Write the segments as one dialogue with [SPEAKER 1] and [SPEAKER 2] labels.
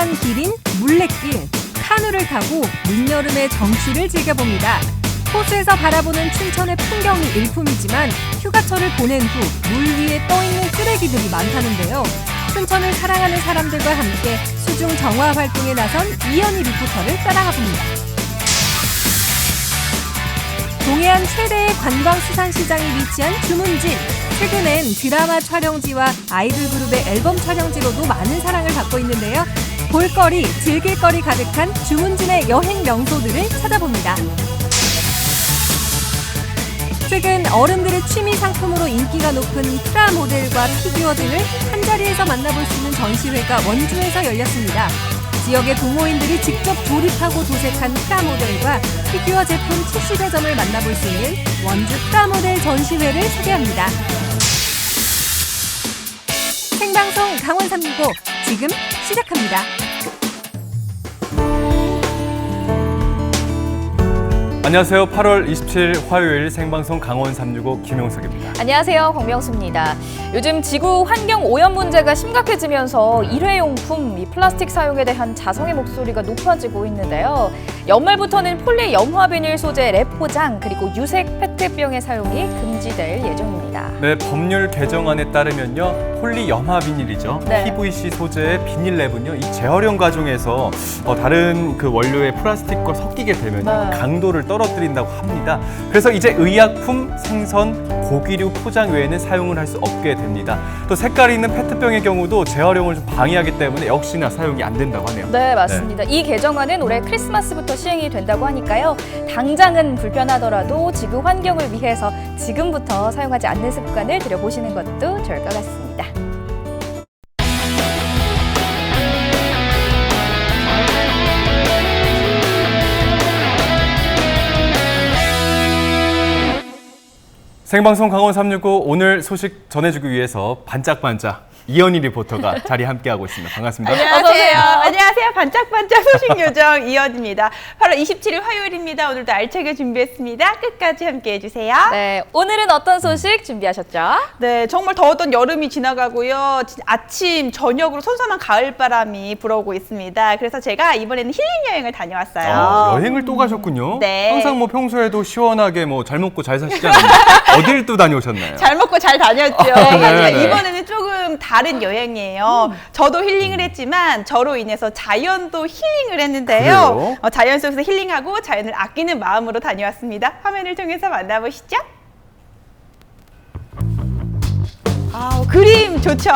[SPEAKER 1] 유명한 길인 물레길, 카누를 타고 늦여름의 정취를 즐겨봅니다. 호수에서 바라보는 춘천의 풍경이 일품이지만 휴가철을 보낸 후 물 위에 떠있는 쓰레기들이 많다는데요. 춘천을 사랑하는 사람들과 함께 수중 정화 활동에 나선 이현희 리포터를 따라가봅니다. 동해안 최대의 관광수산시장이 위치한 주문진. 최근엔 드라마 촬영지와 아이돌 그룹의 앨범 촬영지로도 많은 사랑을 받고 있는데요. 볼거리, 즐길거리 가득한 주문진의 여행 명소들을 찾아봅니다. 최근 어른들의 취미 상품으로 인기가 높은 프라모델과 피규어 등을 한자리에서 만나볼 수 있는 전시회가 원주에서 열렸습니다. 지역의 동호인들이 직접 조립하고 도색한 프라모델과 피규어 제품 70여 점을 만나볼 수 있는 원주 프라모델 전시회를 소개합니다. 생방송 강원 365 지금 시작합니다.
[SPEAKER 2] 안녕하세요. 8월 27일 화요일 생방송 강원 365 김용석입니다.
[SPEAKER 3] 안녕하세요. 박명수입니다. 요즘 지구 환경 오염 문제가 심각해지면서 일회용품, 플라스틱 사용에 대한 자성의 목소리가 높아지고 있는데요. 연말부터는 폴리 염화 비닐 소재 랩 포장 그리고 유색 페트병의 사용이 금지될 예정입니다.
[SPEAKER 2] 네, 법률 개정안에 따르면요. 폴리 염화 비닐이죠.
[SPEAKER 3] 네.
[SPEAKER 2] PVC 소재의 비닐 랩은요. 이 재활용 과정에서 다른 그 원료의 플라스틱과 섞이게 되면
[SPEAKER 3] 네.
[SPEAKER 2] 강도를 떨어뜨린다고 합니다. 그래서 이제 의약품, 생선, 고기류 포장 외에는 사용을 할 수 없게 됩니다. 또 색깔이 있는 페트병의 경우도 재활용을 좀 방해하기 때문에 역시나 사용이 안 된다고 하네요.
[SPEAKER 3] 네, 맞습니다. 이 개정안은 올해 크리스마스부터 시행이 된다고 하니까요. 당장은 불편하더라도 지구 환경을 위해서 지금부터 사용하지 않는 습관을 들여보시는 것도 좋을 것 같습니다.
[SPEAKER 2] 생방송 강원 365 오늘 소식 전해주기 위해서 반짝반짝 이현희 리포터가 자리에 함께하고 있습니다. 반갑습니다.
[SPEAKER 4] 안녕하세요. 안녕하세요. 반짝반짝 소식 요정 이현입니다. 8월 27일 화요일입니다. 오늘도 알차게 준비했습니다. 끝까지 함께해 주세요.
[SPEAKER 3] 네, 오늘은 어떤 소식 준비하셨죠?
[SPEAKER 4] 네, 정말 더웠던 여름이 지나가고요. 아침, 저녁으로 선선한 가을바람이 불어오고 있습니다. 그래서 제가 이번에는 힐링 여행을 다녀왔어요.
[SPEAKER 2] 여행을 또 가셨군요.
[SPEAKER 4] 네.
[SPEAKER 2] 항상 뭐 평소에도 시원하게 뭐 잘 먹고 잘 사시잖아요. 어딜 또 다녀오셨나요?
[SPEAKER 4] 잘 먹고 잘 다녔죠.
[SPEAKER 2] 네네.
[SPEAKER 4] 이번에는 조금 다른 여행이에요. 저도 힐링을 했지만 저로 인해서 자연도 힐링을 했는데요.
[SPEAKER 2] 그래요?
[SPEAKER 4] 자연 속에서 힐링하고 자연을 아끼는 마음으로 다녀왔습니다. 화면을 통해서 만나보시죠. 그림 좋죠.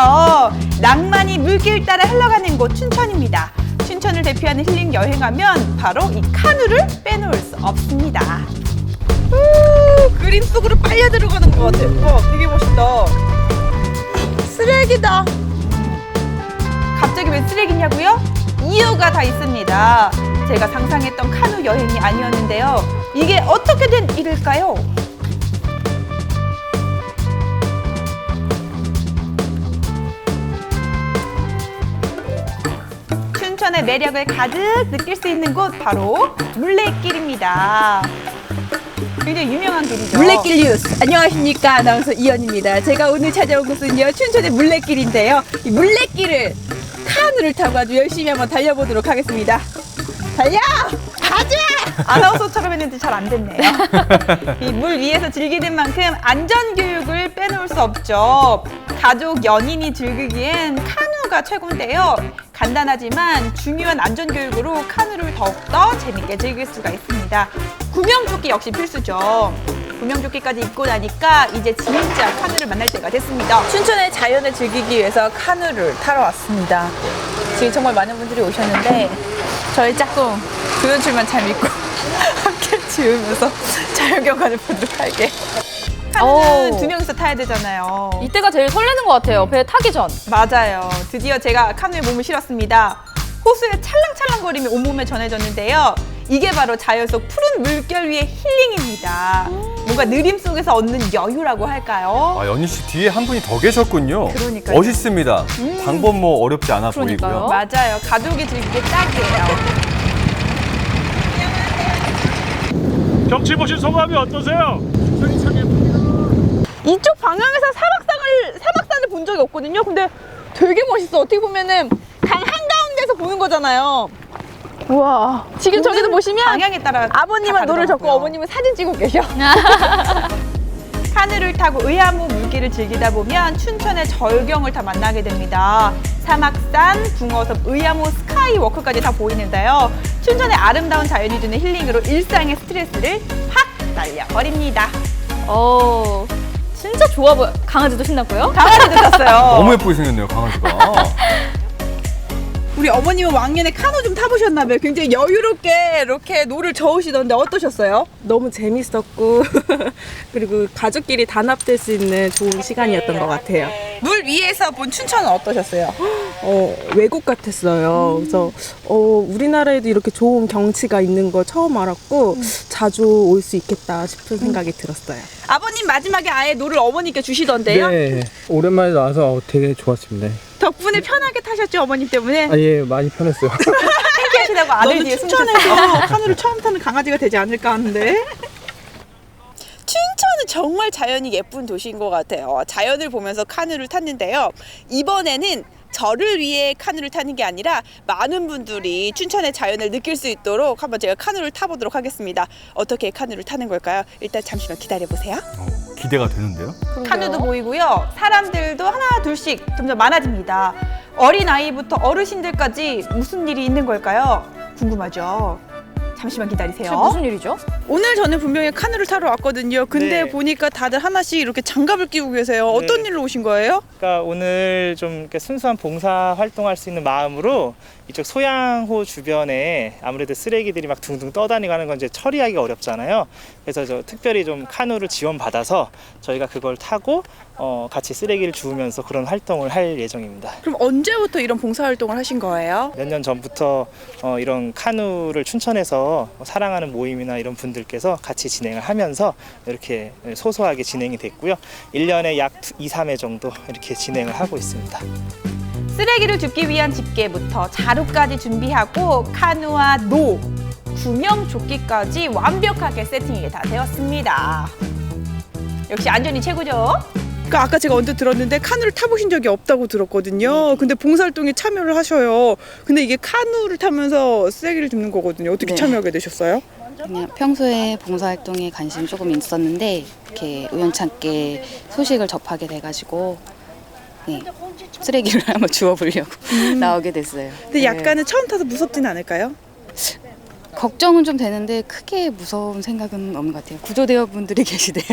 [SPEAKER 4] 낭만이 물길 따라 흘러가는 곳 춘천입니다. 춘천을 대표하는 힐링 여행하면 바로 이 카누를 빼놓을 수 없습니다. 그림 속으로 빨려 들어가는 것 같아요. 되게 멋있다. 쓰레기다. 갑자기 왜 쓰레기냐고요? 이유가 다 있습니다. 제가 상상했던 카누 여행이 아니었는데요. 이게 어떻게 된 일일까요? 춘천의 매력을 가득 느낄 수 있는 곳 바로 물레길입니다. 굉장히 유명한 길이죠.
[SPEAKER 5] 물레길 뉴스 안녕하십니까, 아나운서 이현입니다. 제가 오늘 찾아온 곳은요 춘천의 물레길인데요. 이 물레길을 카누를 타고 아주 열심히 한번 달려보도록 하겠습니다. 달려! 가자!
[SPEAKER 4] 아나운서처럼 했는데 잘 안 됐네요. 이 물 위에서 즐기는 만큼 안전교육을 빼놓을 수 없죠. 가족, 연인이 즐기기엔 카누가 최고인데요. 간단하지만 중요한 안전교육으로 카누를 더욱더 재밌게 즐길 수가 있습니다. 구명조끼 역시 필수죠. 구명조끼까지 입고 나니까 이제 진짜 카누를 만날 때가 됐습니다.
[SPEAKER 5] 춘천의 자연을 즐기기 위해서 카누를 타러 왔습니다. 지금 정말 많은 분들이 오셨는데 저희 짝꿍 조연출만 잘 믿고 함께 지으면서 자연경관을 보도록 할게요.
[SPEAKER 4] 카누는 두 명이서 타야 되잖아요.
[SPEAKER 3] 이때가 제일 설레는 것 같아요. 배 타기 전.
[SPEAKER 4] 맞아요. 드디어 제가 카누에 몸을 실었습니다. 호수에 찰랑찰랑거림이 온몸에 전해졌는데요. 이게 바로 자연 속 푸른 물결 위의 힐링입니다. 뭔가 느림 속에서 얻는 여유라고 할까요?
[SPEAKER 2] 연희 씨 뒤에 한 분이 더 계셨군요.
[SPEAKER 4] 그러니까요.
[SPEAKER 2] 멋있습니다. 방법 뭐 어렵지 않아
[SPEAKER 3] 그러니까요.
[SPEAKER 2] 보이고요.
[SPEAKER 4] 맞아요. 가족이 즐기기 딱이에요.
[SPEAKER 6] 경치 보신 소감이 어떠세요?
[SPEAKER 5] 이쪽 방향에서 사막산을 본 적이 없거든요. 근데 되게 멋있어. 어떻게 보면은 강 한가운데서 보는 거잖아요. 우와. 지금 저기서 보시면
[SPEAKER 4] 방향에 따라
[SPEAKER 5] 아버님은 노를 젓고
[SPEAKER 4] 다르더라고요.
[SPEAKER 5] 어머님은 사진 찍고 계셔.
[SPEAKER 4] 카누를 타고 의암호 물길을 즐기다 보면 춘천의 절경을 다 만나게 됩니다. 사막산, 붕어섬, 의암호 스카이워크까지 다 보이는데요. 춘천의 아름다운 자연이 주는 힐링으로 일상의 스트레스를 확 날려버립니다.
[SPEAKER 3] 진짜 좋아 보여. 강아지도 신났고요.
[SPEAKER 4] 강아지도 탔어요.
[SPEAKER 2] 너무 예쁘게 생겼네요, 강아지가.
[SPEAKER 5] 우리 어머님은 왕년에 카누 좀 타보셨나봐요. 굉장히 여유롭게 이렇게 노를 저으시던데 어떠셨어요?
[SPEAKER 7] 너무 재밌었고 그리고 가족끼리 단합될 수 있는 좋은 시간이었던 것 같아요.
[SPEAKER 5] 물 위에서 본 춘천은 어떠셨어요?
[SPEAKER 7] 외국 같았어요. 그래서 우리나라에도 이렇게 좋은 경치가 있는 거 처음 알았고 자주 올 수 있겠다 싶은 생각이 들었어요.
[SPEAKER 5] 아버님 마지막에 아예 노를 어머니께 주시던데요?
[SPEAKER 8] 네, 오랜만에 나와서 되게 좋았습니다.
[SPEAKER 5] 덕분에 편하게 타셨죠, 어머님 때문에?
[SPEAKER 8] 아, 예, 많이 편했어요.
[SPEAKER 4] 하시다고 아들
[SPEAKER 5] 너는
[SPEAKER 4] 뒤에
[SPEAKER 5] 춘천에서 카누를 처음 타는 강아지가 되지 않을까 하는데. 춘천은 정말 자연이 예쁜 도시인 것 같아요. 자연을 보면서 카누를 탔는데요. 이번에는 저를 위해 카누를 타는 게 아니라 많은 분들이 춘천의 자연을 느낄 수 있도록 한번 제가 카누를 타보도록 하겠습니다. 어떻게 카누를 타는 걸까요? 일단 잠시만 기다려보세요.
[SPEAKER 2] 기대가 되는데요?
[SPEAKER 4] 카누도 보이고요. 사람들도 하나 둘씩 점점 많아집니다. 어린아이부터 어르신들까지 무슨 일이 있는 걸까요? 궁금하죠? 잠시만 기다리세요.
[SPEAKER 3] 무슨 일이죠?
[SPEAKER 5] 오늘 저는 분명히 카누를 타러 왔거든요. 근데
[SPEAKER 9] 네.
[SPEAKER 5] 보니까 다들 하나씩 이렇게 장갑을 끼고 계세요. 어떤
[SPEAKER 9] 네.
[SPEAKER 5] 일로 오신 거예요?
[SPEAKER 9] 그러니까 오늘 좀 이렇게 순수한 봉사 활동할 수 있는 마음으로 이쪽 소양호 주변에 아무래도 쓰레기들이 막 둥둥 떠다니고 하는 건 이제 처리하기가 어렵잖아요. 그래서 저 특별히 좀 카누를 지원받아서 저희가 그걸 타고 같이 쓰레기를 주우면서 그런 활동을 할 예정입니다.
[SPEAKER 5] 그럼 언제부터 이런 봉사 활동을 하신 거예요?
[SPEAKER 9] 몇 년 전부터 이런 카누를 춘천에서 사랑하는 모임이나 이런 분들께서 같이 진행을 하면서 이렇게 소소하게 진행이 됐고요. 1년에 약 2, 3회 정도 이렇게 진행을 하고 있습니다.
[SPEAKER 4] 쓰레기를 줍기 위한 집게부터 자루까지 준비하고 카누와 노, 구명조끼까지 완벽하게 세팅이 다 되었습니다. 역시 안전이 최고죠?
[SPEAKER 5] 그러니까 아까 제가 언뜻 들었는데 카누를 타보신 적이 없다고 들었거든요. 근데 봉사활동에 참여를 하셔요. 근데 이게 카누를 타면서 쓰레기를 줍는 거거든요. 어떻게
[SPEAKER 10] 네.
[SPEAKER 5] 참여하게 되셨어요?
[SPEAKER 10] 그냥 평소에 봉사활동에 관심이 조금 있었는데 이렇게 우연찮게 소식을 접하게 돼가지고 네, 쓰레기를 한번 주워보려고 나오게 됐어요.
[SPEAKER 5] 근데 약간은 처음 타서 무섭진 않을까요?
[SPEAKER 10] 걱정은 좀 되는데 크게 무서운 생각은 없는 것 같아요. 구조대원분들이 계시대요.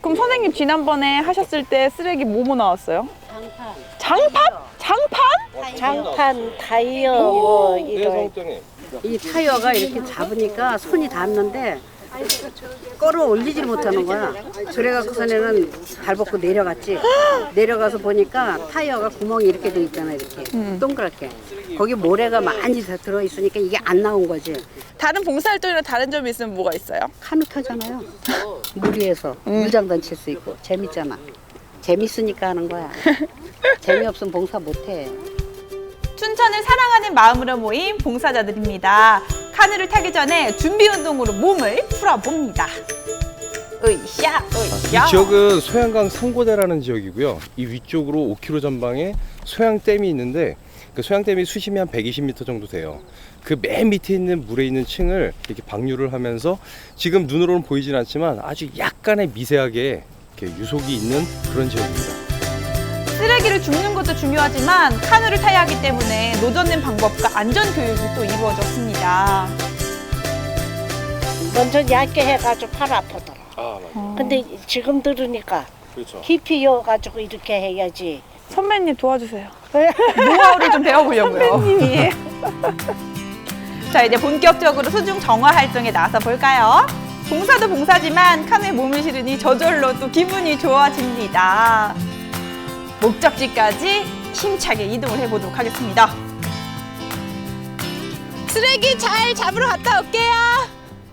[SPEAKER 5] 그럼 선생님 지난번에 하셨을 때 쓰레기 뭐뭐 나왔어요? 장판? 장판?
[SPEAKER 11] 장판, 타이어, 뭐 이런 이 타이어가 이렇게 잡으니까 손이 닿는데 끌어올리질 못하는 거야. 그래갖고서는 발 벗고 내려갔지. 내려가서 보니까 타이어가 구멍이 이렇게 돼 있잖아, 이렇게 동그랗게. 거기 모래가 많이 다 들어있으니까 이게 안 나온 거지.
[SPEAKER 5] 다른 봉사활동이랑 다른 점이 있으면 뭐가 있어요?
[SPEAKER 11] 카누 타잖아요. 물 위에서 물장단 칠 수 있고 재밌잖아. 재밌으니까 하는 거야. 재미없으면 봉사 못해.
[SPEAKER 4] 춘천을 사랑하는 마음으로 모인 봉사자들입니다. 카누를 타기 전에 준비 운동으로 몸을 풀어봅니다. 으쌰, 으쌰.
[SPEAKER 8] 이 지역은 소양강 상고대라는 지역이고요. 이 위쪽으로 5km 전방에 소양댐이 있는데 그 소양댐이 수심이 한 120m 정도 돼요. 그 맨 밑에 있는 물에 있는 층을 이렇게 방류를 하면서 지금 눈으로는 보이진 않지만 아주 약간의 미세하게 이렇게 유속이 있는 그런 지역입니다.
[SPEAKER 4] 쓰레기를 줍는 것도 중요하지만 카누를 타야 하기 때문에 노젓는 방법과 안전 교육이 또 이루어졌습니다.
[SPEAKER 11] 먼저 얇게 해가지고 팔 아프더라. 근데 지금 들으니까
[SPEAKER 8] 그렇죠.
[SPEAKER 11] 깊이 이어가지고 이렇게 해야지.
[SPEAKER 5] 선배님 도와주세요.
[SPEAKER 4] 노하우를 좀 배워보려고요. 예. 자, 이제 본격적으로 수중 정화 활동에 나서 볼까요? 봉사도 봉사지만 카누에 몸을 실으니 저절로 또 기분이 좋아집니다. 목적지까지 힘차게 이동을 해보도록 하겠습니다.
[SPEAKER 5] 쓰레기 잘 잡으러 갔다 올게요.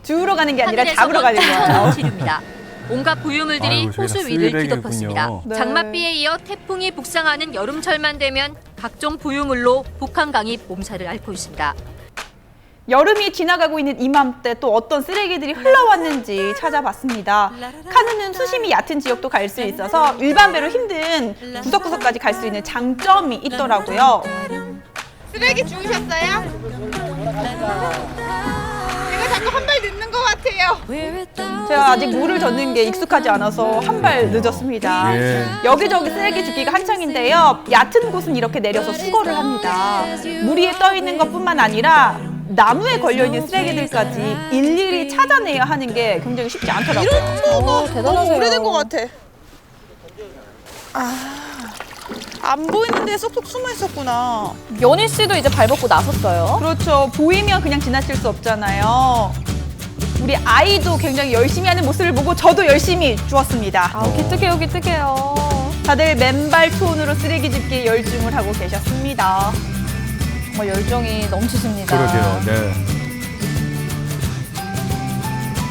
[SPEAKER 4] 주우러 가는 게 아니라 잡으러 가는 거예요.
[SPEAKER 12] 치료입니다. 온갖 부유물들이
[SPEAKER 2] 아이고, 저기가
[SPEAKER 12] 호수 위를
[SPEAKER 2] 쓰레기군요.
[SPEAKER 12] 뒤덮었습니다.
[SPEAKER 4] 네.
[SPEAKER 12] 장맛비에 이어 태풍이 북상하는 여름철만 되면 각종 부유물로 북한강이 몸살을 앓고 있습니다.
[SPEAKER 4] 여름이 지나가고 있는 이맘때 또 어떤 쓰레기들이 흘러왔는지 찾아봤습니다. 카누는 수심이 얕은 지역도 갈 수 있어서 일반 배로 힘든 구석구석까지 갈 수 있는 장점이 있더라고요. 쓰레기 주우셨어요? 제가 자꾸 한 발 늦는 것 같아요. 제가 아직 물을 젓는 게 익숙하지 않아서 한 발 늦었습니다.
[SPEAKER 2] 예.
[SPEAKER 4] 여기저기 쓰레기 줍기가 한창인데요. 얕은 곳은 이렇게 내려서 수거를 합니다. 물 위에 떠 있는 것뿐만 아니라 나무에 걸려있는 쓰레기들까지 일일이 찾아내야 하는 게 굉장히 쉽지 않더라고요.
[SPEAKER 5] 이런 거가
[SPEAKER 3] 대단하세요.
[SPEAKER 5] 오래된 것 같아. 안 보이는데 쏙쏙 숨어 있었구나.
[SPEAKER 3] 연희 씨도 이제 발 벗고 나섰어요.
[SPEAKER 4] 그렇죠. 보이면 그냥 지나칠 수 없잖아요. 우리 아이도 굉장히 열심히 하는 모습을 보고 저도 열심히 주웠습니다.
[SPEAKER 3] 기특해요, 기특해요.
[SPEAKER 4] 다들 맨발 투혼으로 쓰레기 줍기에 열중을 하고 계셨습니다.
[SPEAKER 3] 정말 열정이 넘치십니다.
[SPEAKER 2] 그러게요. 네.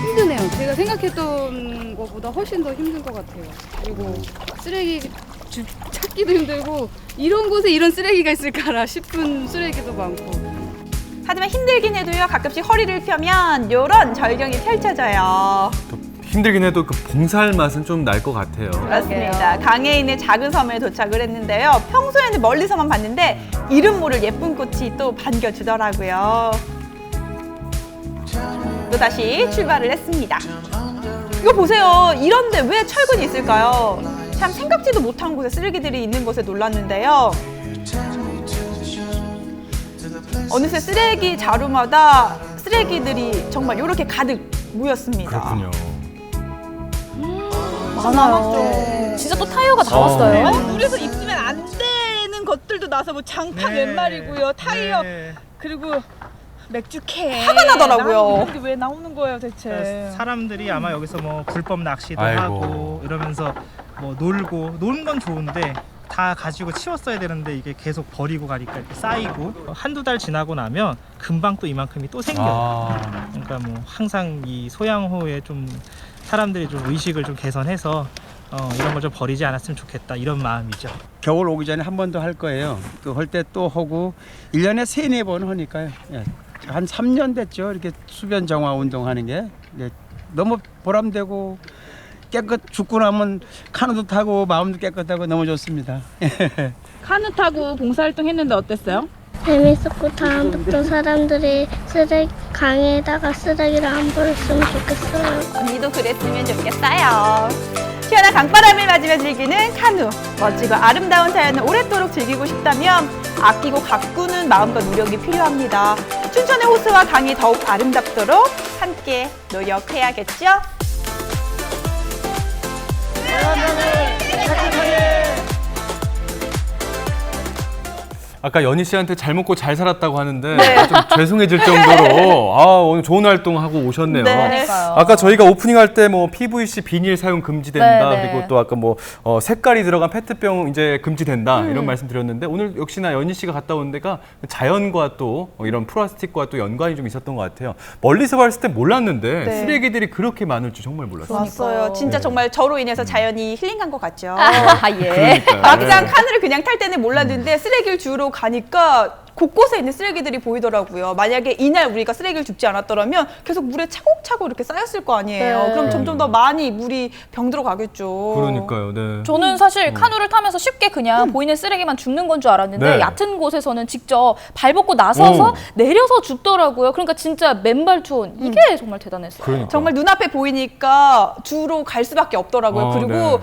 [SPEAKER 13] 힘드네요. 제가 생각했던 것보다 훨씬 더 힘든 것 같아요. 그리고 쓰레기 찾기도 힘들고 이런 곳에 이런 쓰레기가 있을까라 싶은 쓰레기도 많고.
[SPEAKER 4] 하지만 힘들긴 해도요. 가끔씩 허리를 펴면 이런 절경이 펼쳐져요.
[SPEAKER 2] 힘들긴 해도 그 봉사할 맛은 좀 날 것 같아요.
[SPEAKER 4] 그렇습니다. 강에 있는 작은 섬에 도착을 했는데요. 평소에는 멀리서만 봤는데 이름 모를 예쁜 꽃이 또 반겨주더라고요. 또다시 출발을 했습니다. 이거 보세요. 이런데 왜 철근이 있을까요? 참 생각지도 못한 곳에 쓰레기들이 있는 것에 놀랐는데요. 어느새 쓰레기 자루마다 쓰레기들이 정말 이렇게 가득 모였습니다.
[SPEAKER 2] 그렇군요.
[SPEAKER 3] 많아요. 진짜 또 타이어가 나왔어요.
[SPEAKER 5] 아니, 물에서 입으면 안 되는 것들도 나서 뭐 장판 웬말이고요. 타이어 그리고 맥주 캔.
[SPEAKER 4] 화가 나더라고요.
[SPEAKER 5] 이게 왜 나오는 거예요 대체?
[SPEAKER 9] 사람들이 아마 여기서 뭐 불법 낚시도
[SPEAKER 2] 아이고.
[SPEAKER 9] 하고 이러면서 뭐 놀고 노는 건 좋은데 다 가지고 치웠어야 되는데 이게 계속 버리고 가니까 이렇게 쌓이고 한두 달 지나고 나면 금방 또 이만큼이 또 생겨요. 그러니까 뭐 항상 이 소양호에 좀 사람들이 좀 의식을 좀 개선해서 이런 걸 좀 버리지 않았으면 좋겠다 이런 마음이죠.
[SPEAKER 14] 겨울 오기 전에 한 번 더 할 거예요. 그 할 때 또 하고 1년에 3-4번 하니까요. 예. 한 3년 됐죠. 이렇게 수변 정화 운동하는 게. 예. 너무 보람되고 죽고 나면 카누도 타고 마음도 깨끗하고 너무 좋습니다.
[SPEAKER 5] 카누 타고 봉사활동 했는데 어땠어요?
[SPEAKER 15] 재밌었고 다음부터 사람들이 강에다가 쓰레기를 안 버렸으면 좋겠어요.
[SPEAKER 4] 언니도 그랬으면 좋겠어요. 시원한 강바람을 맞으며 즐기는 카누. 멋지고 아름다운 자연을 오랫도록 즐기고 싶다면 아끼고 가꾸는 마음과 노력이 필요합니다. 춘천의 호수와 강이 더욱 아름답도록 함께 노력해야겠죠?
[SPEAKER 2] 아까 연희 씨한테 잘 먹고 잘 살았다고 하는데
[SPEAKER 4] 네.
[SPEAKER 2] 좀 죄송해질 정도로 오늘 좋은 활동하고 오셨네요.
[SPEAKER 4] 네.
[SPEAKER 3] 그러니까요.
[SPEAKER 2] 아까 저희가 오프닝할 때 뭐 PVC 비닐 사용 금지된다.
[SPEAKER 3] 네, 네.
[SPEAKER 2] 그리고 또 아까 뭐 색깔이 들어간 페트병 이제 금지된다 이런 말씀 드렸는데 오늘 역시나 연희 씨가 갔다 온 데가 자연과 또 이런 플라스틱과 또 연관이 좀 있었던 것 같아요. 멀리서 봤을 때 몰랐는데
[SPEAKER 4] 네.
[SPEAKER 2] 쓰레기들이 그렇게 많을 줄 정말 몰랐어요.
[SPEAKER 4] 좋았어요. 진짜
[SPEAKER 2] 네.
[SPEAKER 4] 정말 저로 인해서 자연이 힐링한 것 같죠.
[SPEAKER 3] 예.
[SPEAKER 2] 그러니까요.
[SPEAKER 4] 막상
[SPEAKER 2] 네.
[SPEAKER 4] 카누를 그냥 탈 때는 몰랐는데 쓰레기를 주우러 가니까 곳곳에 있는 쓰레기들이 보이더라고요. 만약에 이날 우리가 쓰레기를 줍지 않았더라면 계속 물에 차곡차곡 이렇게 쌓였을 거 아니에요.
[SPEAKER 3] 네.
[SPEAKER 4] 그럼 점점 더 많이 물이 병들어 가겠죠.
[SPEAKER 2] 그러니까요. 네.
[SPEAKER 3] 저는 사실 카누를 타면서 쉽게 그냥 보이는 쓰레기만 줍는 건 줄 알았는데
[SPEAKER 2] 네.
[SPEAKER 3] 얕은 곳에서는 직접 발 벗고 나서서
[SPEAKER 2] 오.
[SPEAKER 3] 내려서 줍더라고요. 그러니까 진짜 맨발 투혼 이게 정말 대단했어요.
[SPEAKER 2] 그러니까.
[SPEAKER 4] 정말 눈앞에 보이니까 주로 갈 수밖에 없더라고요. 그리고
[SPEAKER 2] 네.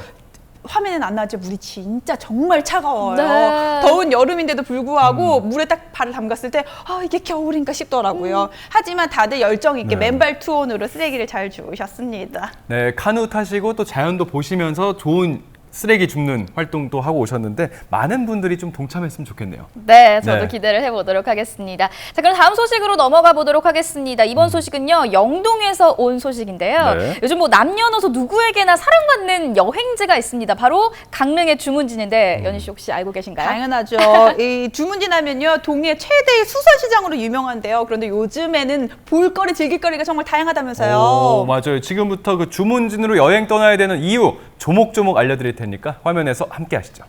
[SPEAKER 4] 화면엔 안 나지 물이 진짜 정말 차가워요.
[SPEAKER 3] 네.
[SPEAKER 4] 더운 여름인데도 불구하고 물에 딱 발을 담갔을 때 이게 겨울인가 싶더라고요. 하지만 다들 열정 있게
[SPEAKER 2] 네.
[SPEAKER 4] 맨발 투혼으로 쓰레기를 잘 주우셨습니다.
[SPEAKER 2] 네, 카누 타시고 또 자연도 보시면서 좋은 쓰레기 줍는 활동도 하고 오셨는데 많은 분들이 좀 동참했으면 좋겠네요.
[SPEAKER 3] 네, 저도
[SPEAKER 2] 네.
[SPEAKER 3] 기대를 해보도록 하겠습니다. 자, 그럼 다음 소식으로 넘어가 보도록 하겠습니다. 이번 소식은요, 영동에서 온 소식인데요.
[SPEAKER 2] 네.
[SPEAKER 3] 요즘 뭐 남녀노소 누구에게나 사랑받는 여행지가 있습니다. 바로 강릉의 주문진인데 연희 씨 혹시 알고 계신가요?
[SPEAKER 4] 당연하죠. 이 주문진 하면요 동해 최대의 수산시장으로 유명한데요. 그런데 요즘에는 볼거리, 즐길거리가 정말 다양하다면서요.
[SPEAKER 2] 오, 맞아요. 지금부터 그 주문진으로 여행 떠나야 되는 이유 조목조목 알려드릴 테니까 화면에서 함께 하시죠.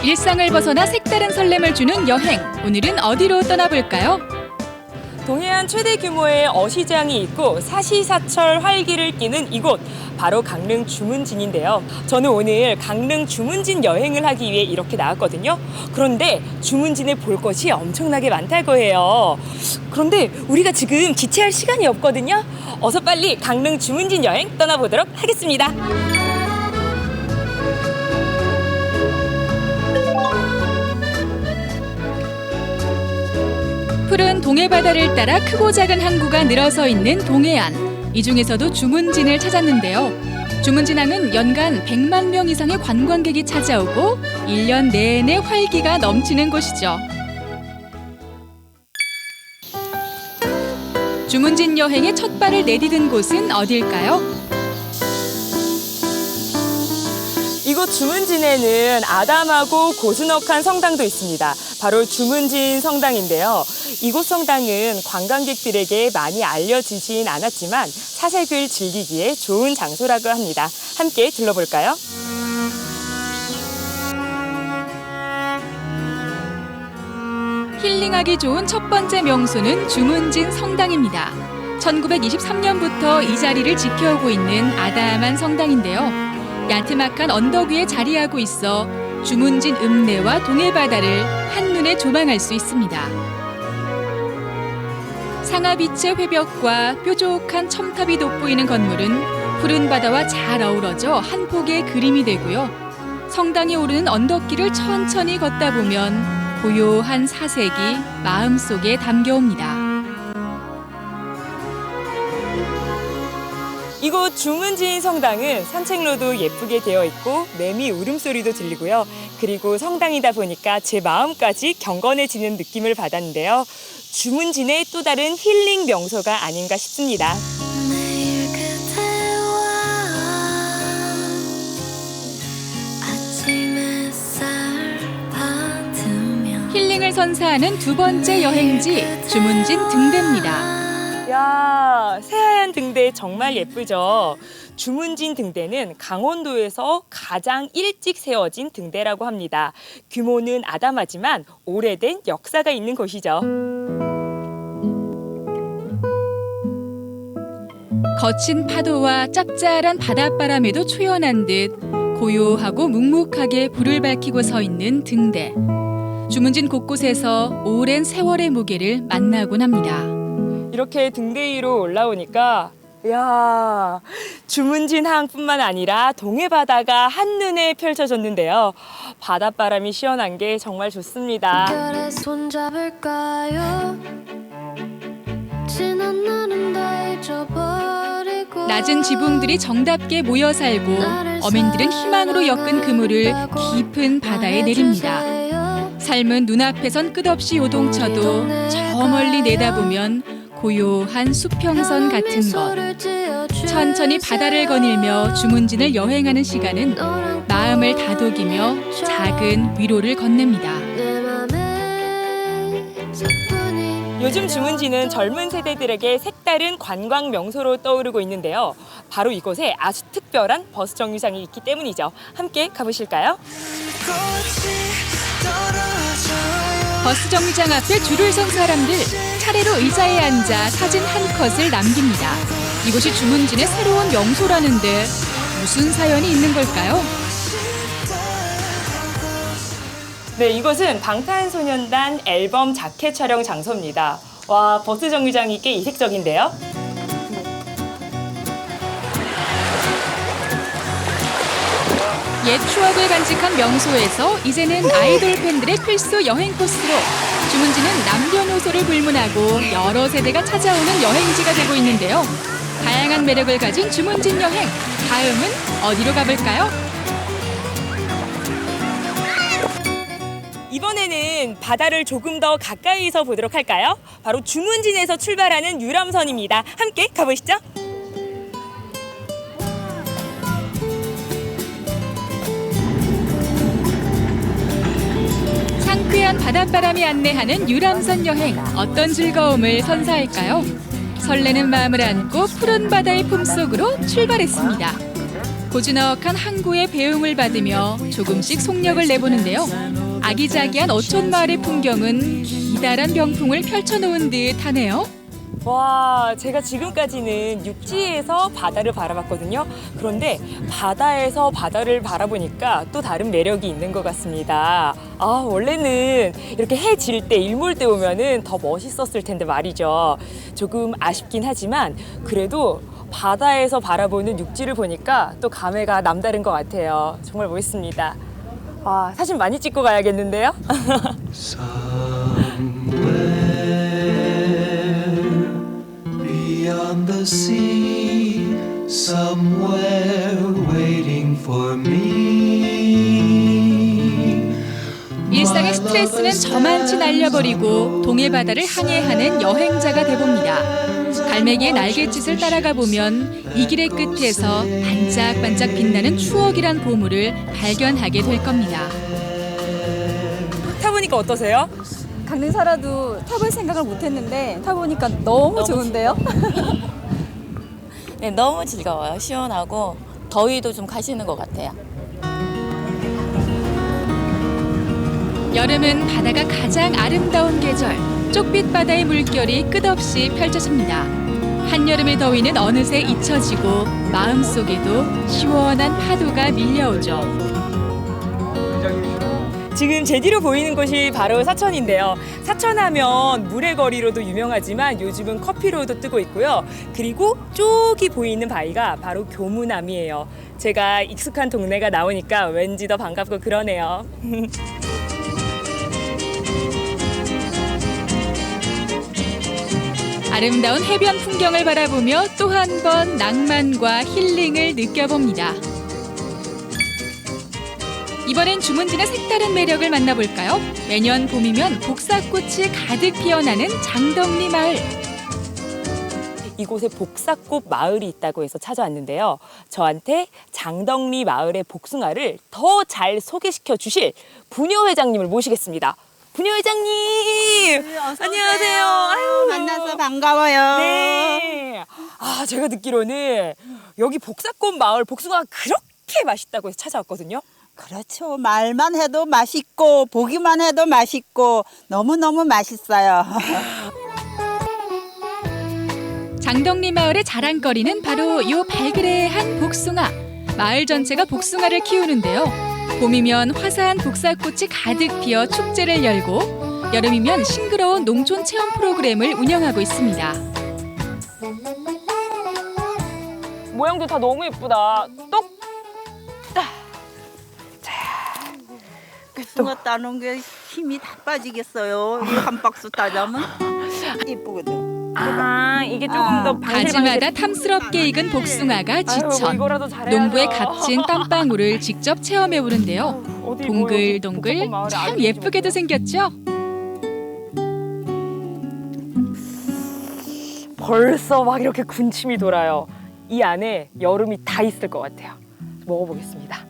[SPEAKER 16] 일상을 벗어나 색다른 설렘을 주는 여행. 오늘은 어디로 떠나볼까요? 동해안 최대 규모의 어시장이 있고 사시사철 활기를 띠는 이곳, 바로 강릉 주문진인데요. 저는 오늘 강릉 주문진 여행을 하기 위해 이렇게 나왔거든요. 그런데 주문진에 볼 것이 엄청나게 많다고 해요. 그런데 우리가 지금 기체할 시간이 없거든요. 어서 빨리 강릉 주문진 여행 떠나보도록 하겠습니다.
[SPEAKER 17] 푸른 동해바다를 따라 크고 작은 항구가 늘어서 있는 동해안. 이 중에서도 주문진을 찾았는데요. 주문진항은 연간 100만 명 이상의 관광객이 찾아오고 1년 내내 활기가 넘치는 곳이죠. 주문진 여행의 첫 발을 내디딘 곳은 어딜까요?
[SPEAKER 16] 이곳 주문진에는 아담하고 고즈넉한 성당도 있습니다. 바로 주문진 성당인데요. 이곳 성당은 관광객들에게 많이 알려지진 않았지만 사색을 즐기기에 좋은 장소라고 합니다. 함께 둘러볼까요?
[SPEAKER 17] 힐링하기 좋은 첫 번째 명소는 주문진 성당입니다. 1923년부터 이 자리를 지켜오고 있는 아담한 성당인데요. 야트막한 언덕 위에 자리하고 있어 주문진 읍내와 동해바다를 한눈에 조망할 수 있습니다. 상아빛의 회벽과 뾰족한 첨탑이 돋보이는 건물은 푸른 바다와 잘 어우러져 한 폭의 그림이 되고요. 성당에 오르는 언덕길을 천천히 걷다 보면 고요한 사색이 마음속에 담겨옵니다.
[SPEAKER 16] 이곳 주문진 성당은 산책로도 예쁘게 되어 있고 매미 울음소리도 들리고요. 그리고 성당이다 보니까 제 마음까지 경건해지는 느낌을 받았는데요. 주문진의 또 다른 힐링 명소가 아닌가 싶습니다.
[SPEAKER 17] 힐링을 선사하는 두 번째 여행지, 주문진 등대입니다.
[SPEAKER 16] 야, 새하얀 등대 정말 예쁘죠? 주문진 등대는 강원도에서 가장 일찍 세워진 등대라고 합니다. 규모는 아담하지만 오래된 역사가 있는 곳이죠.
[SPEAKER 17] 거친 파도와 짭짤한 바닷바람에도 초연한 듯 고요하고 묵묵하게 불을 밝히고 서 있는 등대. 주문진 곳곳에서 오랜 세월의 무게를 만나곤 합니다.
[SPEAKER 16] 이렇게 등대 위로 올라오니까 야, 주문진 항뿐만 아니라 동해바다가 한눈에 펼쳐졌는데요. 바닷바람이 시원한 게 정말 좋습니다.
[SPEAKER 17] 낮은 지붕들이 정답게 모여 살고 어민들은 희망으로 엮은 그물을 깊은 바다에 내립니다. 삶은 눈앞에선 끝없이 요동쳐도 저 멀리 내다보면 고요한 수평선 같은 것. 천천히 바다를 거닐며 주문진을 여행하는 시간은 마음을 다독이며 작은 위로를 건넵니다.
[SPEAKER 16] 요즘 주문진은 젊은 세대들에게 색다른 관광 명소로 떠오르고 있는데요. 바로 이곳에 아주 특별한 버스 정류장이 있기 때문이죠. 함께 가보실까요?
[SPEAKER 17] 버스 정류장 앞에 줄을 선 사람들, 차례로 의자에 앉아 사진 한 컷을 남깁니다. 이곳이 주문진의 새로운 명소라는데 무슨 사연이 있는 걸까요?
[SPEAKER 16] 네, 이곳은 방탄소년단 앨범 자켓 촬영 장소입니다. 와, 버스 정류장이 꽤 이색적인데요.
[SPEAKER 17] 옛 추억을 간직한 명소에서 이제는 아이돌 팬들의 필수 여행 코스로 주문진은 남녀노소를 불문하고 여러 세대가 찾아오는 여행지가 되고 있는데요. 다양한 매력을 가진 주문진 여행, 다음은 어디로 가볼까요?
[SPEAKER 16] 이번에는 바다를 조금 더 가까이서 보도록 할까요? 바로 주문진에서 출발하는 유람선입니다. 함께 가보시죠.
[SPEAKER 17] 상쾌한 바닷바람이 안내하는 유람선 여행, 어떤 즐거움을 선사할까요? 설레는 마음을 안고 푸른 바다의 품속으로 출발했습니다. 고즈넉한 항구의 배웅을 받으며 조금씩 속력을 내보는데요. 아기자기한 어촌마을의 풍경은 기다란 병풍을 펼쳐놓은 듯 하네요.
[SPEAKER 16] 와, 제가 지금까지는 육지에서 바다를 바라봤거든요. 그런데 바다에서 바다를 바라보니까 또 다른 매력이 있는 것 같습니다. 아, 원래는 이렇게 해 질 때, 일몰 때 오면은 더 멋있었을 텐데 말이죠. 조금 아쉽긴 하지만 그래도 바다에서 바라보는 육지를 보니까 또 감회가 남다른 것 같아요. 정말 멋있습니다. 와, 사진 많이 찍고 가야겠는데요?
[SPEAKER 18] Beyond the sea, somewhere waiting for me.
[SPEAKER 17] 일상의 스트레스는 저만치 날려버리고 동해바다를 항해하는 여행자가 돼봅니다. 갈매기의 날갯짓을 따라가 보면 이 길의 끝에서 반짝반짝 빛나는 추억이란 보물을 발견하게 될 겁니다.
[SPEAKER 16] 타보니까 어떠세요?
[SPEAKER 19] 강릉 살아도 타볼 생각을 못했는데 타보니까 너무 좋은데요?
[SPEAKER 20] 네, 너무 즐거워요. 시원하고 더위도 좀 가시는 것 같아요.
[SPEAKER 17] 여름은 바다가 가장 아름다운 계절. 쪽빛 바다의 물결이 끝없이 펼쳐집니다. 한여름의 더위는 어느새 잊혀지고 마음속에도 시원한 파도가 밀려오죠.
[SPEAKER 16] 지금 제 뒤로 보이는 곳이 바로 사천인데요. 사천하면 물의 거리로도 유명하지만 요즘은 커피로도 뜨고 있고요. 그리고 저기 보이는 바위가 바로 교무남이에요. 제가 익숙한 동네가 나오니까 왠지 더 반갑고 그러네요.
[SPEAKER 17] 아름다운 해변 풍경을 바라보며 또 한 번 낭만과 힐링을 느껴봅니다. 이번엔 주문진의 색다른 매력을 만나볼까요? 매년 봄이면 복사꽃이 가득 피어나는 장덕리 마을.
[SPEAKER 16] 이곳에 복사꽃 마을이 있다고 해서 찾아왔는데요. 저한테 장덕리 마을의 복숭아를 더 잘 소개시켜 주실 부녀 회장님을 모시겠습니다. 부녀 회장님!
[SPEAKER 21] 네,
[SPEAKER 16] 안녕하세요.
[SPEAKER 21] 아유, 만나서 반가워요.
[SPEAKER 16] 네. 아, 제가 듣기로는 여기 복사꽃 마을 복숭아가 그렇게 맛있다고 해서 찾아왔거든요.
[SPEAKER 21] 그렇죠. 말만 해도 맛있고 보기만 해도 맛있고 너무너무 맛있어요.
[SPEAKER 17] 장덕리 마을의 자랑거리는 바로 요 발그레한 복숭아. 마을 전체가 복숭아를 키우는데요. 봄이면 화사한 복사꽃이 가득 피어 축제를 열고 여름이면 싱그러운 농촌 체험 프로그램을 운영하고 있습니다.
[SPEAKER 16] 모양도 다 너무 예쁘다. 똑!
[SPEAKER 21] 복숭아 따는 게 힘이 다 빠지겠어요. 이 한 박스 따자면 예쁘거든.
[SPEAKER 16] 아, 이게 조금 더
[SPEAKER 17] 가지마다 탐스럽게 익은 복숭아가 지천. 농부의 값진 땀방울을 직접 체험해 보는데요. 동글동글 참 예쁘게도 생겼죠?
[SPEAKER 16] 벌써 막 이렇게 군침이 돌아요. 이 안에 여름이 다 있을 것 같아요. 먹어보겠습니다.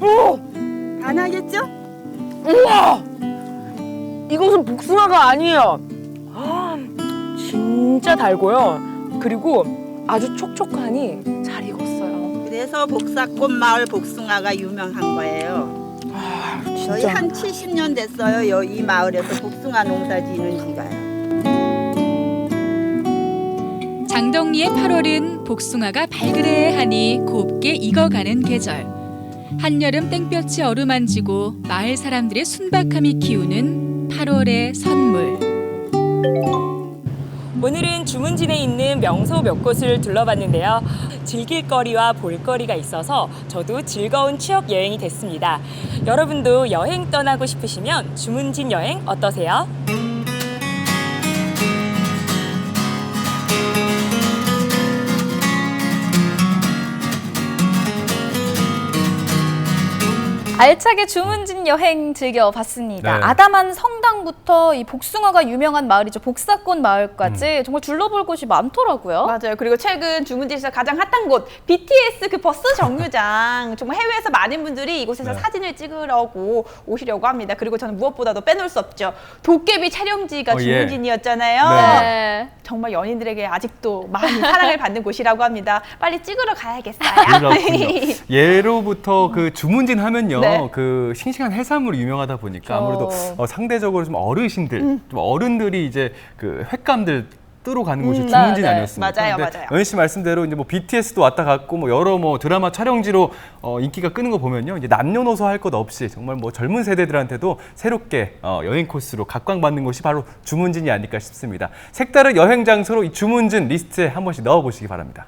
[SPEAKER 16] 오!
[SPEAKER 21] 안 하겠죠?
[SPEAKER 16] 우와! 이것은 복숭아가 아니에요. 진짜 달고요. 그리고 아주 촉촉하니 잘 익었어요.
[SPEAKER 21] 그래서 복사꽃 마을 복숭아가 유명한 거예요. 저희 한 70년 됐어요. 이 마을에서 복숭아 농사 지는 지가요.
[SPEAKER 17] 장덕리의 8월은 복숭아가 발그레하니 곱게 익어가는 계절. 한여름 땡볕이 어루만지고 마을 사람들의 순박함이 키우는 8월의 선물.
[SPEAKER 16] 오늘은 주문진에 있는 명소 몇 곳을 둘러봤는데요. 즐길 거리와 볼거리가 있어서 저도 즐거운 추억 여행이 됐습니다. 여러분도 여행 떠나고 싶으시면 주문진 여행 어떠세요?
[SPEAKER 3] 알차게 주문진 여행 즐겨봤습니다.
[SPEAKER 2] 네.
[SPEAKER 3] 아담한 성당부터 이 복숭아가 유명한 마을이죠. 복사꽃 마을까지 정말 둘러볼 곳이 많더라고요.
[SPEAKER 4] 맞아요. 그리고 최근 주문진에서 가장 핫한 곳 BTS 그 버스 정류장. 정말 해외에서 많은 분들이 이곳에서
[SPEAKER 2] 네.
[SPEAKER 4] 사진을 찍으려고 오시려고 합니다. 그리고 저는 무엇보다도 빼놓을 수 없죠. 도깨비 촬영지가 주문진이었잖아요.
[SPEAKER 3] 네.
[SPEAKER 4] 정말 연인들에게 아직도 많은 사랑을 받는 곳이라고 합니다. 빨리 찍으러 가야겠어요.
[SPEAKER 2] 그렇군요. 예로부터 그 주문진 하면요,
[SPEAKER 4] 네.
[SPEAKER 2] 그 싱싱한 해산물이 유명하다 보니까 아무래도 상대적으로 좀 어르신들, 좀 어른들이 이제 그 횟감들 뜨러 가는 곳이 주문진
[SPEAKER 4] 네.
[SPEAKER 2] 아니었습니까?
[SPEAKER 4] 맞아요,
[SPEAKER 2] 근데
[SPEAKER 4] 맞아요.
[SPEAKER 2] 연희 씨 말씀대로 이제 뭐 BTS도 왔다 갔고 뭐 여러 뭐 드라마 촬영지로 인기가 끄는 거 보면요, 이제 남녀노소 할 것 없이 정말 뭐 젊은 세대들한테도 새롭게 여행 코스로 각광받는 곳이 바로 주문진이 아닐까 싶습니다. 색다른 여행 장소로 이 주문진 리스트에 한 번씩 넣어보시기 바랍니다.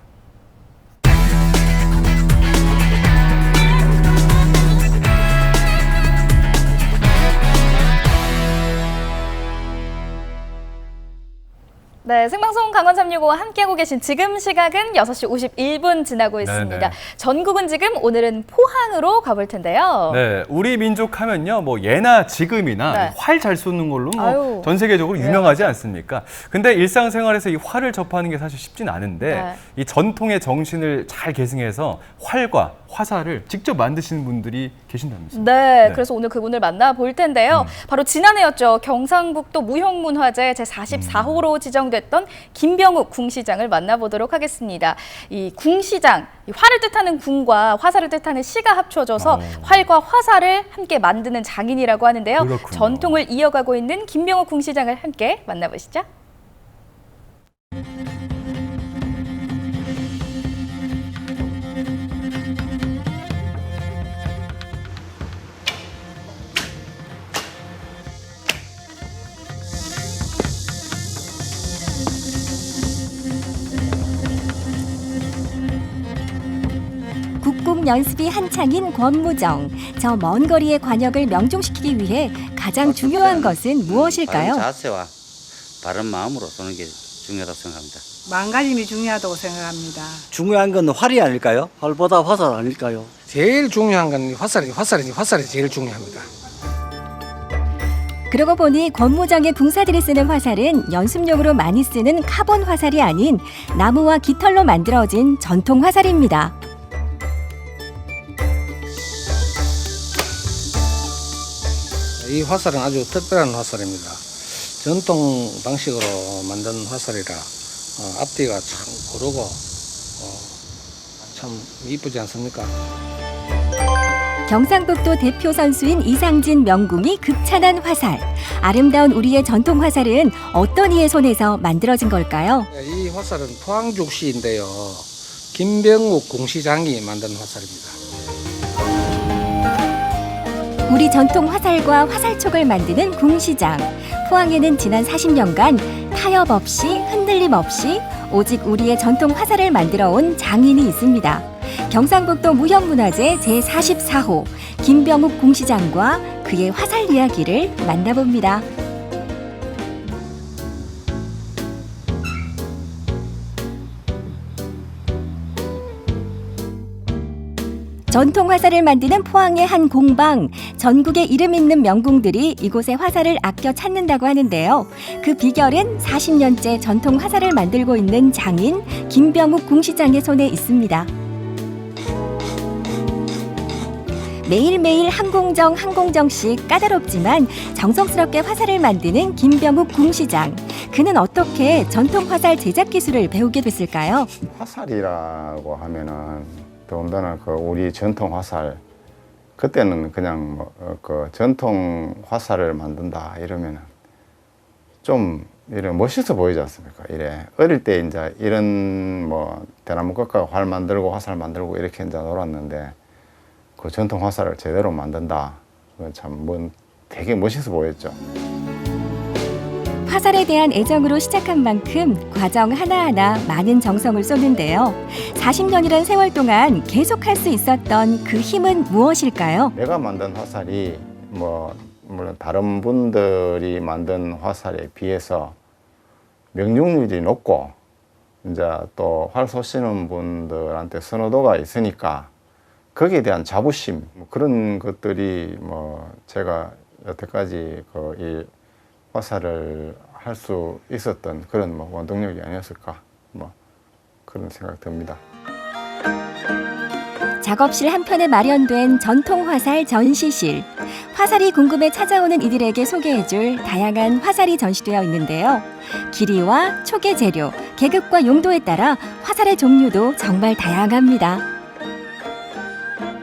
[SPEAKER 3] 네, 생방송 강원 365와 함께하고 계신 지금 시각은 6시 51분 지나고 있습니다.
[SPEAKER 2] 네네.
[SPEAKER 3] 전국은 지금 오늘은 포항으로 가볼 텐데요.
[SPEAKER 2] 네, 우리 민족 하면요, 뭐 예나 지금이나
[SPEAKER 3] 네.
[SPEAKER 2] 활 잘 쏘는 걸로 뭐
[SPEAKER 3] 아유.
[SPEAKER 2] 전 세계적으로 유명하지 않습니까? 근데 일상생활에서 이 활을 접하는 게 사실 쉽진 않은데
[SPEAKER 3] 네.
[SPEAKER 2] 이 전통의 정신을 잘 계승해서 활과 화살을 직접 만드시는 분들이 계신다면서요?
[SPEAKER 3] 네, 그래서 오늘 그분을 만나볼 텐데요. 바로 지난해였죠. 경상북도 무형문화재 제44호로 지정됐던 김병욱 궁시장을 만나보도록 하겠습니다. 이 궁시장, 이 활을 뜻하는 궁과 화살을 뜻하는 시가 합쳐져서 활과 화살을 함께 만드는 장인이라고 하는데요.
[SPEAKER 2] 그렇군요.
[SPEAKER 3] 전통을 이어가고 있는 김병욱 궁시장을 함께 만나보시죠.
[SPEAKER 1] 국궁 연습이 한창인 권무정. 저 먼 거리의 관역을 명중시키기 위해 가장 중요한 것은 무엇일까요?
[SPEAKER 22] 바른 자세와 바른 마음으로 쏘는 게 중요하다고 생각합니다.
[SPEAKER 23] 마음가짐이 중요하다고 생각합니다.
[SPEAKER 24] 중요한 건 활이 아닐까요? 활보다 화살 아닐까요?
[SPEAKER 23] 제일 중요한 건 화살이 제일 중요합니다.
[SPEAKER 1] 그러고 보니 권무정의 붕사들이 쓰는 화살은 연습용으로 많이 쓰는 카본 화살이 아닌 나무와 깃털로 만들어진 전통 화살입니다.
[SPEAKER 23] 이 화살은 아주 특별한 화살입니다. 전통 방식으로 만든 화살이라 앞뒤가 참 고르고 참 이쁘지 않습니까?
[SPEAKER 1] 경상북도 대표 선수인 이상진 명궁이 극찬한 화살. 아름다운 우리의 전통 화살은 어떤 이의 손에서 만들어진 걸까요?
[SPEAKER 23] 이 화살은 포항죽시인데요. 김병욱 궁시장이 만든 화살입니다.
[SPEAKER 1] 우리 전통 화살과 화살촉을 만드는 궁시장. 포항에는 지난 40년간 타협 없이 흔들림 없이 오직 우리의 전통 화살을 만들어 온 장인이 있습니다. 경상북도 무형문화재 제44호 김병욱 궁시장과 그의 화살 이야기를 만나봅니다. 전통 화살을 만드는 포항의 한 공방. 전국에 이름 있는 명궁들이 이곳의 화살을 아껴 찾는다고 하는데요. 그 비결은 40년째 전통 화살을 만들고 있는 장인 김병욱 궁시장의 손에 있습니다. 매일매일 한 공정씩 까다롭지만 정성스럽게 화살을 만드는 김병욱 궁시장. 그는 어떻게 전통 화살 제작 기술을 배우게 됐을까요?
[SPEAKER 25] 화살이라고 하면은 더군다나 그 우리 전통 화살, 그때는 그냥 그 전통 화살을 만든다 이러면은 좀 이런 멋있어 보이지 않습니까? 이래 어릴 때 이제 이런 뭐 대나무 꺾어 활 만들고 화살 만들고 이렇게 이제 놀았는데 그 전통 화살을 제대로 만든다, 참 뭐 되게 멋있어 보였죠.
[SPEAKER 1] 화살에 대한 애정으로 시작한 만큼 과정 하나하나 많은 정성을 쏟는데요. 40년이란 세월 동안 계속할 수 있었던 그 힘은 무엇일까요?
[SPEAKER 25] 내가 만든 화살이 뭐 물론 다른 분들이 만든 화살에 비해서 명중률이 높고 이제 또 활 쏘시는 분들한테 선호도가 있으니까 거기에 대한 자부심 뭐 그런 것들이 뭐 제가 여태까지 이 화살을 할 수 있었던 그런 뭐 원동력이 아니었을까 뭐 그런 생각 듭니다.
[SPEAKER 1] 작업실 한편에 마련된 전통 화살 전시실. 화살이 궁금해 찾아오는 이들에게 소개해줄 다양한 화살이 전시되어 있는데요. 길이와 초계 재료, 계급과 용도에 따라 화살의 종류도 정말 다양합니다.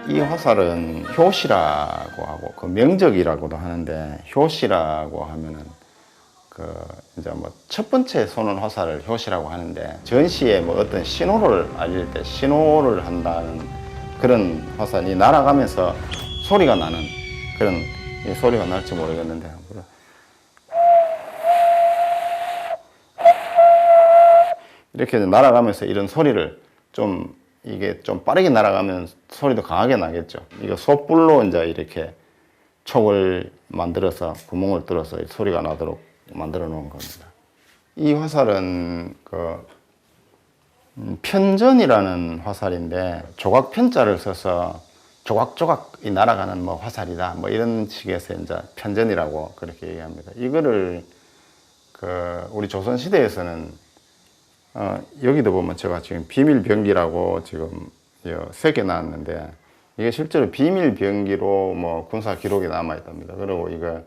[SPEAKER 25] 이 화살은 효시라고 하고 그 명적이라고도 하는데 효시라고 하면은 이제 뭐 첫 번째 쏘는 화살을 효시라고 하는데 전시에 뭐 어떤 신호를 알릴 때 신호를 한다는 그런 화살이 날아가면서 소리가 나는 그런 소리가 날지 모르겠는데 이렇게 날아가면서 이런 소리를 좀 이게 좀 빠르게 날아가면 소리도 강하게 나겠죠. 이거 솥불로 이제 이렇게 촉을 만들어서 구멍을 뚫어서 소리가 나도록 만들어 놓은 겁니다. 이 화살은 편전이라는 화살인데 조각 편자를 써서 조각조각 날아가는 뭐 화살이다 뭐 이런 식에서 이제 편전이라고 그렇게 얘기합니다. 이거를 우리 조선 시대에서는 여기도 보면 제가 지금 비밀병기라고 지금 3개 나왔는데 이게 실제로 비밀병기로 뭐 군사 기록이 남아 있답니다. 그리고 이거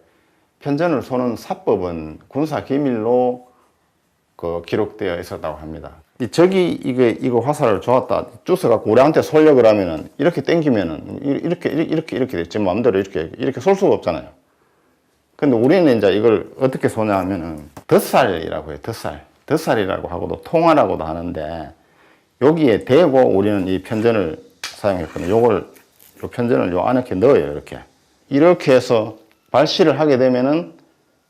[SPEAKER 25] 편전을 쏘는 사법은 군사 기밀로 기록되어 있었다고 합니다. 이거 화살을 좋았다 주워갖고 우리한테 쏠려 그러면은 이렇게 당기면은 이렇게 됐지 마음대로 이렇게 쏠 수가 없잖아요. 근데 우리는 이제 이걸 어떻게 쏘냐 하면은 덧살이라고 해요. 덧살이라고 하고도 통화라고도 하는데 여기에 대고 우리는 이 편전을 사용했거든요. 요 편전을 요 안에 이렇게 넣어요. 이렇게 해서 발시를 하게 되면은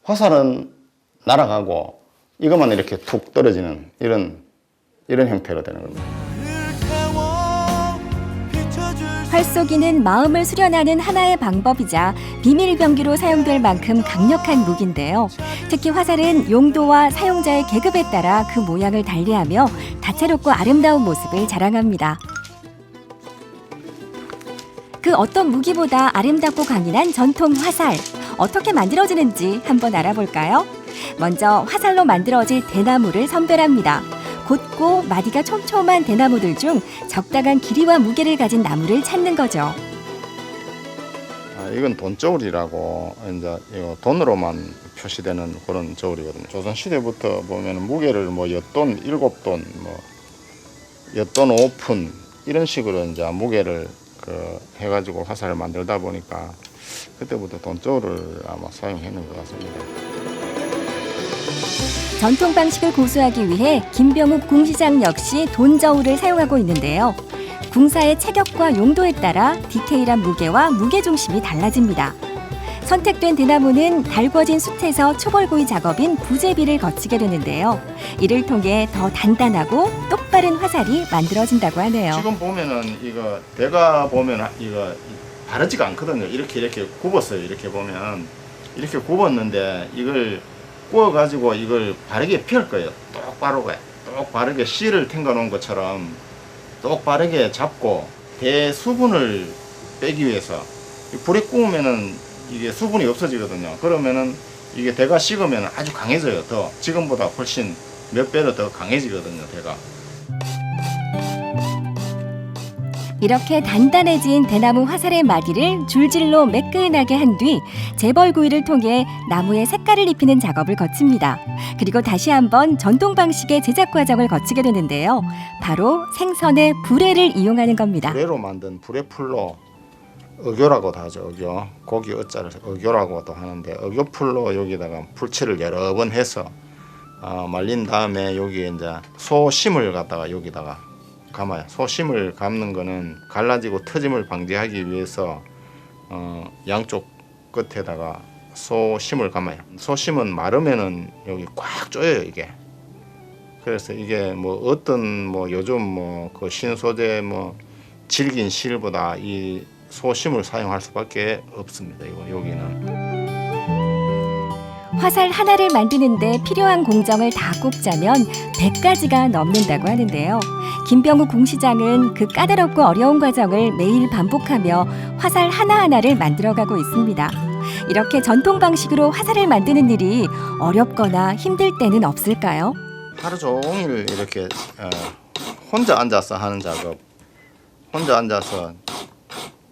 [SPEAKER 25] 화살은 날아가고 이것만 이렇게 툭 떨어지는 이런 형태로 되는 겁니다.
[SPEAKER 1] 활쏘기는 마음을 수련하는 하나의 방법이자 비밀병기로 사용될 만큼 강력한 무기인데요. 특히 화살은 용도와 사용자의 계급에 따라 그 모양을 달리하며 다채롭고 아름다운 모습을 자랑합니다. 그 어떤 무기보다 아름답고 강인한 전통 화살. 어떻게 만들어지는지 한번 알아볼까요? 먼저 화살로 만들어질 대나무를 선별합니다. 곧고 마디가 촘촘한 대나무들 중 적당한 길이와 무게를 가진 나무를 찾는 거죠.
[SPEAKER 25] 이건 돈저울이라고 이제 이거 돈으로만 표시되는 그런 저울이거든요. 조선 시대부터 보면 무게를 뭐 엿돈 7돈, 뭐 엿돈 5푼 이런 식으로 이제 무게를 해가지고 화살을 만들다 보니까 그때부터 돈저울을 아마 사용했는 것 같습니다.
[SPEAKER 1] 전통 방식을 고수하기 위해 김병욱 궁시장 역시 돈저울을 사용하고 있는데요. 궁사의 체격과 용도에 따라 디테일한 무게와 무게중심이 달라집니다. 선택된 대나무는 달궈진 숯에서 초벌구이 작업인 부재비를 거치게 되는데요. 이를 통해 더 단단하고 똑바른 화살이 만들어진다고 하네요.
[SPEAKER 25] 지금 보면은 이거 대가 보면 이거 바르지가 않거든요. 이렇게 굽었어요. 이렇게 보면 이렇게 굽었는데 이걸 구워가지고 이걸 바르게 펼 거예요. 똑바르게 씨를 헹궈 놓은 것처럼 똑바르게 잡고 대수분을 빼기 위해서 불에 구우면은 이게 수분이 없어지거든요. 그러면은 이게 대가 식으면 아주 강해져요. 더 지금보다 훨씬 몇 배로 더 강해지거든요. 대가.
[SPEAKER 1] 이렇게 단단해진 대나무 화살의 마디를 줄질로 매끈하게 한 뒤 재벌구이를 통해 나무에 색깔을 입히는 작업을 거칩니다. 그리고 다시 한번 전통 방식의 제작 과정을 거치게 되는데요. 바로 생선의 불회를 이용하는 겁니다.
[SPEAKER 25] 불회로 만든 불회풀로 어교라고도 하죠. 어교. 고기 어자를 어교라고도 하는데 어교풀로 여기다가 풀칠을 여러 번 해서 말린 다음에 여기에 이제 소심을 갖다가 여기다가 감아요. 소심을 감는 거는 갈라지고 터짐을 방지하기 위해서 양쪽 끝에다가 소심을 감아요. 소심은 마르면은 여기 꽉 조여요 이게. 그래서 이게 뭐 어떤 뭐 요즘 뭐 그 신소재 뭐 질긴 실보다 이 소심을 사용할 수밖에 없습니다. 이거 여기는.
[SPEAKER 1] 화살 하나를 만드는데 필요한 공정을 다 꼽자면 100가지가 넘는다고 하는데요. 김병욱 공시장은 그 까다롭고 어려운 과정을 매일 반복하며 화살 하나하나를 만들어가고 있습니다. 이렇게 전통 방식으로 화살을 만드는 일이 어렵거나 힘들 때는 없을까요?
[SPEAKER 6] 하루 종일 이렇게 혼자 앉아서 하는 작업, 혼자 앉아서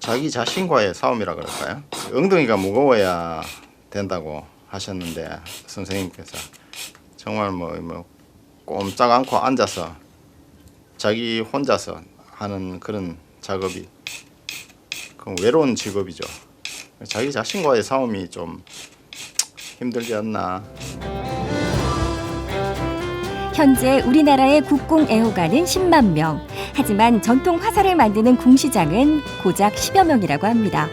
[SPEAKER 6] 자기 자신과의 싸움이라 그럴까요? 엉덩이가 무거워야 된다고 하셨는데 선생님께서 정말 뭐 꼼짝 않고 앉아서 자기 혼자서 하는 그런 작업이 외로운 직업이죠. 자기 자신과의 싸움이 좀 힘들지 않나.
[SPEAKER 1] 현재 우리나라의 국궁 애호가는 10만 명. 하지만 전통 화살을 만드는 궁시장은 고작 10여 명이라고 합니다.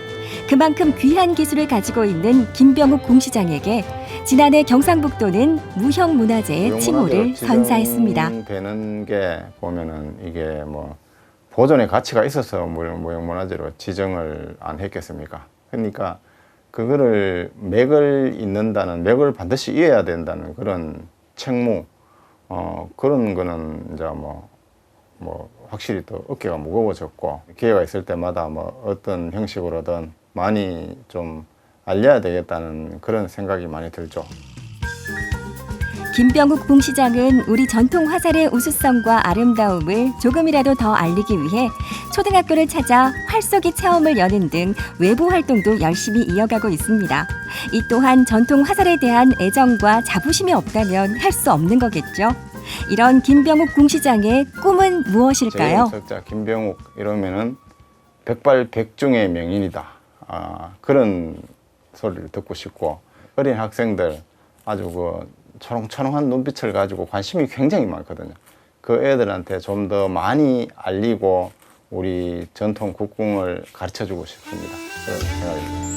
[SPEAKER 1] 그만큼 귀한 기술을 가지고 있는 김병욱 궁시장에게 지난해 경상북도는 무형문화재의 칭호를 선사했습니다.
[SPEAKER 25] 되는 게 보면은 이게 뭐 보존의 가치가 있어서 무형문화재로 지정을 안 했겠습니까? 그러니까 그거를 맥을 잇는다는, 맥을 반드시 이어야 된다는 그런 책무, 그런 거는 이제 뭐 확실히 또 어깨가 무거워졌고, 기회가 있을 때마다 뭐 어떤 형식으로든 많이 좀 알려야 되겠다는 그런 생각이 많이 들죠.
[SPEAKER 1] 김병욱 궁시장은 우리 전통 화살의 우수성과 아름다움을 조금이라도 더 알리기 위해 초등학교를 찾아 활쏘기 체험을 여는 등 외부 활동도 열심히 이어가고 있습니다. 이 또한 전통 화살에 대한 애정과 자부심이 없다면 할 수 없는 거겠죠. 이런 김병욱 궁시장의 꿈은 무엇일까요?
[SPEAKER 25] 제 김병욱 이러면은 백발백중의 명인이다. 그런 소리를 듣고 싶고, 어린 학생들 아주 초롱초롱한 눈빛을 가지고 관심이 굉장히 많거든요. 그 애들한테 좀 더 많이 알리고 우리 전통 국궁을 가르쳐주고 싶습니다. 그런 생각입니다.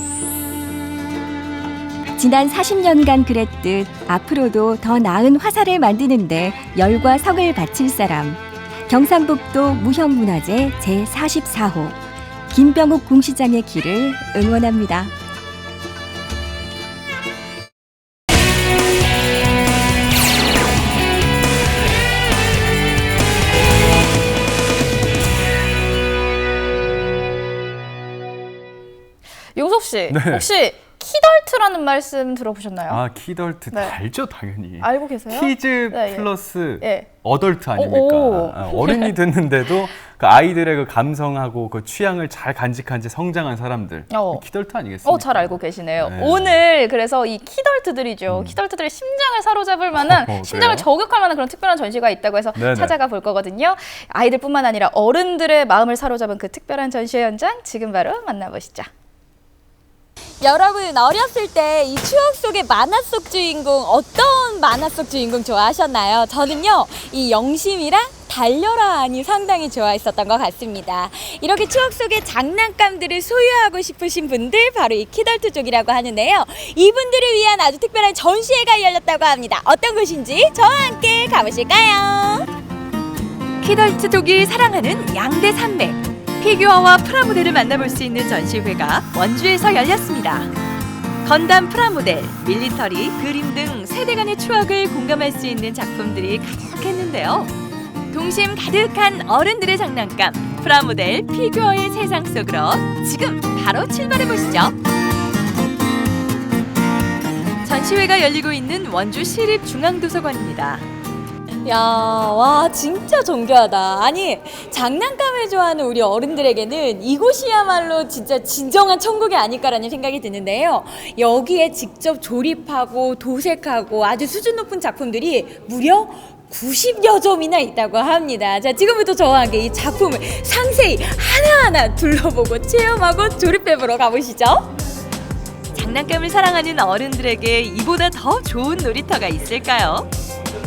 [SPEAKER 1] 지난 40년간 그랬듯 앞으로도 더 나은 화살을 만드는데 열과 성을 바칠 사람. 경상북도 무형문화재 제44호 김병욱 궁시장의 길을 응원합니다.
[SPEAKER 3] 용섭 씨,
[SPEAKER 2] 네.
[SPEAKER 3] 혹시 키덜트라는 말씀 들어보셨나요?
[SPEAKER 2] 키덜트
[SPEAKER 3] 네.
[SPEAKER 2] 알죠, 당연히.
[SPEAKER 3] 알고 계세요?
[SPEAKER 2] 키즈
[SPEAKER 3] 네,
[SPEAKER 2] 플러스
[SPEAKER 3] 예.
[SPEAKER 2] 어덜트 아닙니까?
[SPEAKER 3] 오.
[SPEAKER 2] 어른이 됐는데도 그 아이들의 그 감성하고 그 취향을 잘 간직한 채 성장한 사람들. 키덜트 아니겠습니까?
[SPEAKER 3] 잘 알고 계시네요.
[SPEAKER 2] 네.
[SPEAKER 3] 오늘 그래서 이 키덜트들이죠. 키덜트들의 심장을 사로잡을 만한, 심장을
[SPEAKER 2] 그래요?
[SPEAKER 3] 저격할 만한 그런 특별한 전시가 있다고 해서
[SPEAKER 2] 네네.
[SPEAKER 3] 찾아가 볼 거거든요. 아이들뿐만 아니라 어른들의 마음을 사로잡은 그 특별한 전시회 현장 지금 바로 만나보시죠.
[SPEAKER 7] 여러분, 어렸을 때 이 추억 속의 만화 속 주인공, 어떤 만화 속 주인공 좋아하셨나요? 저는요, 이 영심이랑 달려라니 상당히 좋아했었던 것 같습니다. 이렇게 추억 속의 장난감들을 소유하고 싶으신 분들, 바로 이 키덜트 쪽이라고 하는데요. 이분들을 위한 아주 특별한 전시회가 열렸다고 합니다. 어떤 곳인지 저와 함께 가보실까요?
[SPEAKER 8] 키덜트 쪽이 사랑하는 양대 산맥, 피규어와 프라모델을 만나볼 수 있는 전시회가 원주에서 열렸습니다. 건담 프라모델, 밀리터리, 그림 등 세대 간의 추억을 공감할 수 있는 작품들이 가득했는데요. 동심 가득한 어른들의 장난감, 프라모델, 피규어의 세상 속으로 지금 바로 출발해 보시죠. 전시회가 열리고 있는 원주 시립중앙도서관입니다.
[SPEAKER 7] 야, 와, 진짜 정교하다. 아니, 장난감을 좋아하는 우리 어른들에게는 이곳이야말로 진짜 진정한 천국이 아닐까라는 생각이 드는데요. 여기에 직접 조립하고 도색하고 아주 수준 높은 작품들이 무려 90여 점이나 있다고 합니다. 자, 지금부터 저와 함께 이 작품을 상세히 하나하나 둘러보고 체험하고 조립해보러 가보시죠.
[SPEAKER 8] 장난감을 사랑하는 어른들에게 이보다 더 좋은 놀이터가 있을까요?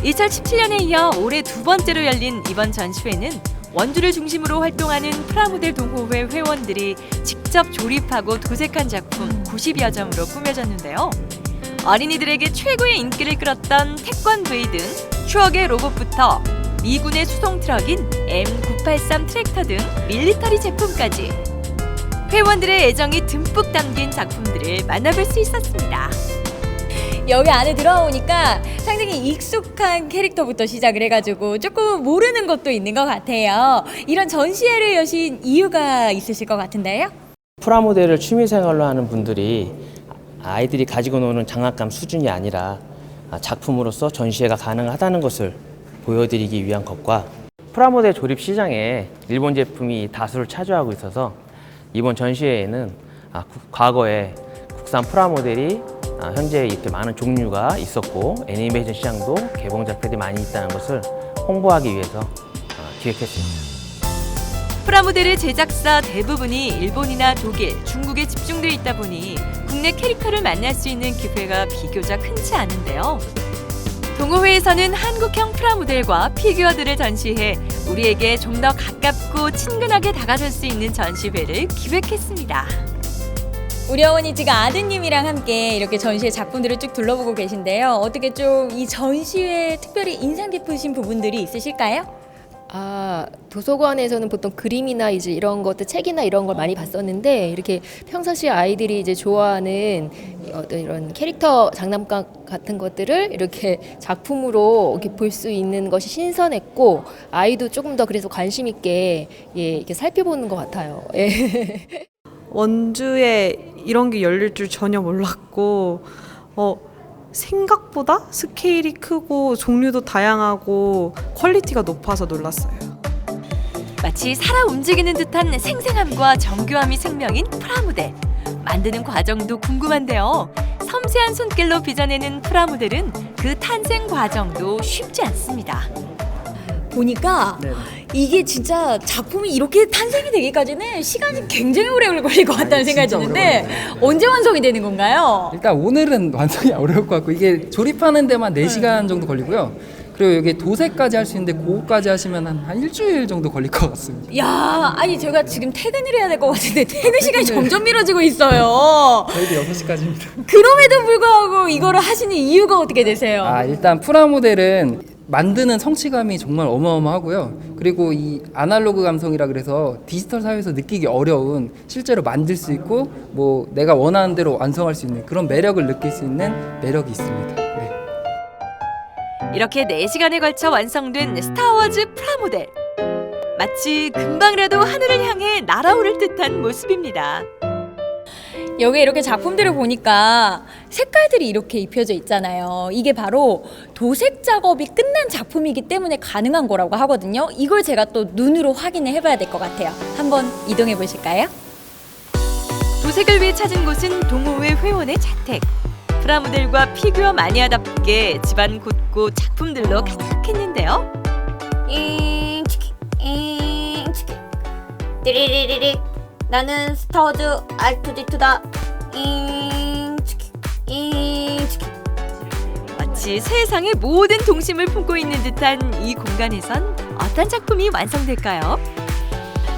[SPEAKER 8] 2017년에 이어 올해 두 번째로 열린 이번 전시회는 원주를 중심으로 활동하는 프라모델 동호회 회원들이 직접 조립하고 도색한 작품 90여 점으로 꾸며졌는데요. 어린이들에게 최고의 인기를 끌었던 태권브이 등 추억의 로봇부터 미군의 수송 트럭인 M983 트랙터 등 밀리터리 제품까지 회원들의 애정이 듬뿍 담긴 작품들을 만나볼 수 있었습니다.
[SPEAKER 7] 여기 안에 들어오니까 상당히 익숙한 캐릭터부터 시작을 해가지고 조금 모르는 것도 있는 것 같아요. 이런 전시회를 여신 이유가 있으실 것 같은데요?
[SPEAKER 9] 프라모델을 취미생활로 하는 분들이 아이들이 가지고 노는 장난감 수준이 아니라 작품으로서 전시회가 가능하다는 것을 보여드리기 위한 것과 프라모델 조립 시장에 일본 제품이 다수를 차지하고 있어서 이번 전시회에는 과거에 국산 프라모델이 현재 이렇게 많은 종류가 있었고 애니메이션 시장도 개봉 작품들이 많이 있다는 것을 홍보하기 위해서 기획했습니다.
[SPEAKER 8] 프라모델의 제작사 대부분이 일본이나 독일, 중국에 집중돼 있다 보니 국내 캐릭터를 만날 수 있는 기회가 비교적 흔치 않은데요. 동호회에서는 한국형 프라모델과 피규어들을 전시해 우리에게 좀 더 가깝고 친근하게 다가설 수 있는 전시회를 기획했습니다.
[SPEAKER 7] 우리 어머니 지금 아드님이랑 함께 이렇게 전시회 작품들을 쭉 둘러보고 계신데요. 어떻게 좀 이 전시회에 특별히 인상 깊으신 부분들이 있으실까요?
[SPEAKER 10] 도서관에서는 보통 그림이나 이제 이런 것들, 책이나 이런 걸 많이 봤었는데 이렇게 평상시 아이들이 이제 좋아하는 어떤 이런 캐릭터 장난감 같은 것들을 이렇게 작품으로 이렇게 볼 수 있는 것이 신선했고 아이도 조금 더 그래서 관심 있게 이렇게 살펴보는 것 같아요. 예.
[SPEAKER 11] 원주에 이런 게 열릴 줄 전혀 몰랐고 생각보다 스케일이 크고 종류도 다양하고 퀄리티가 높아서 놀랐어요.
[SPEAKER 8] 마치 살아 움직이는 듯한 생생함과 정교함이 생명인 프라모델. 만드는 과정도 궁금한데요. 섬세한 손길로 빚어내는 프라모델은 그 탄생 과정도 쉽지 않습니다.
[SPEAKER 7] 보니까 이게 진짜 작품이 이렇게 탄생이 되기까지는 시간이 굉장히 오래 걸릴 것 같다는 생각이 드는데 언제 완성이 되는 건가요?
[SPEAKER 12] 일단 오늘은 완성이 어려울 것 같고 이게 조립하는 데만 4시간 정도 걸리고요. 그리고 여기 도색까지 할 수 있는데 그거까지 하시면 한 일주일 정도 걸릴 것 같습니다.
[SPEAKER 7] 야, 아니 제가 지금 퇴근을 해야 될 것 같은데 퇴근 시간이 점점 미뤄지고 있어요.
[SPEAKER 12] 저희도 6시까지입니다.
[SPEAKER 7] 그럼에도 불구하고 이거를 하시는 이유가 어떻게 되세요?
[SPEAKER 12] 일단 프라모델은 만드는 성취감이 정말 어마어마하고요. 그리고 이 아날로그 감성이라 그래서 디지털 사회에서 느끼기 어려운 실제로 만들 수 있고 뭐 내가 원하는 대로 완성할 수 있는 그런 매력을 느낄 수 있는 매력이 있습니다. 네.
[SPEAKER 8] 이렇게 4시간에 걸쳐 완성된 스타워즈 프라모델. 마치 금방이라도 하늘을 향해 날아오를 듯한 모습입니다.
[SPEAKER 7] 여기 이렇게 작품들을 보니까 색깔들이 이렇게 입혀져 있잖아요. 이게 바로 도색 작업이 끝난 작품이기 때문에 가능한 거라고 하거든요. 이걸 제가 또 눈으로 확인을 해봐야 될 것 같아요. 한번 이동해 보실까요?
[SPEAKER 8] 도색을 위해 찾은 곳은 동호회 회원의 자택. 프라모델과 피규어 마니아답게 집안 곳곳 작품들로 가득했는데요.
[SPEAKER 13] 띠리리리리 나는 스타워즈 R2D2다.
[SPEAKER 8] 마치 세상의 모든 동심을 품고 있는 듯한 이 공간에선 어떤 작품이 완성될까요?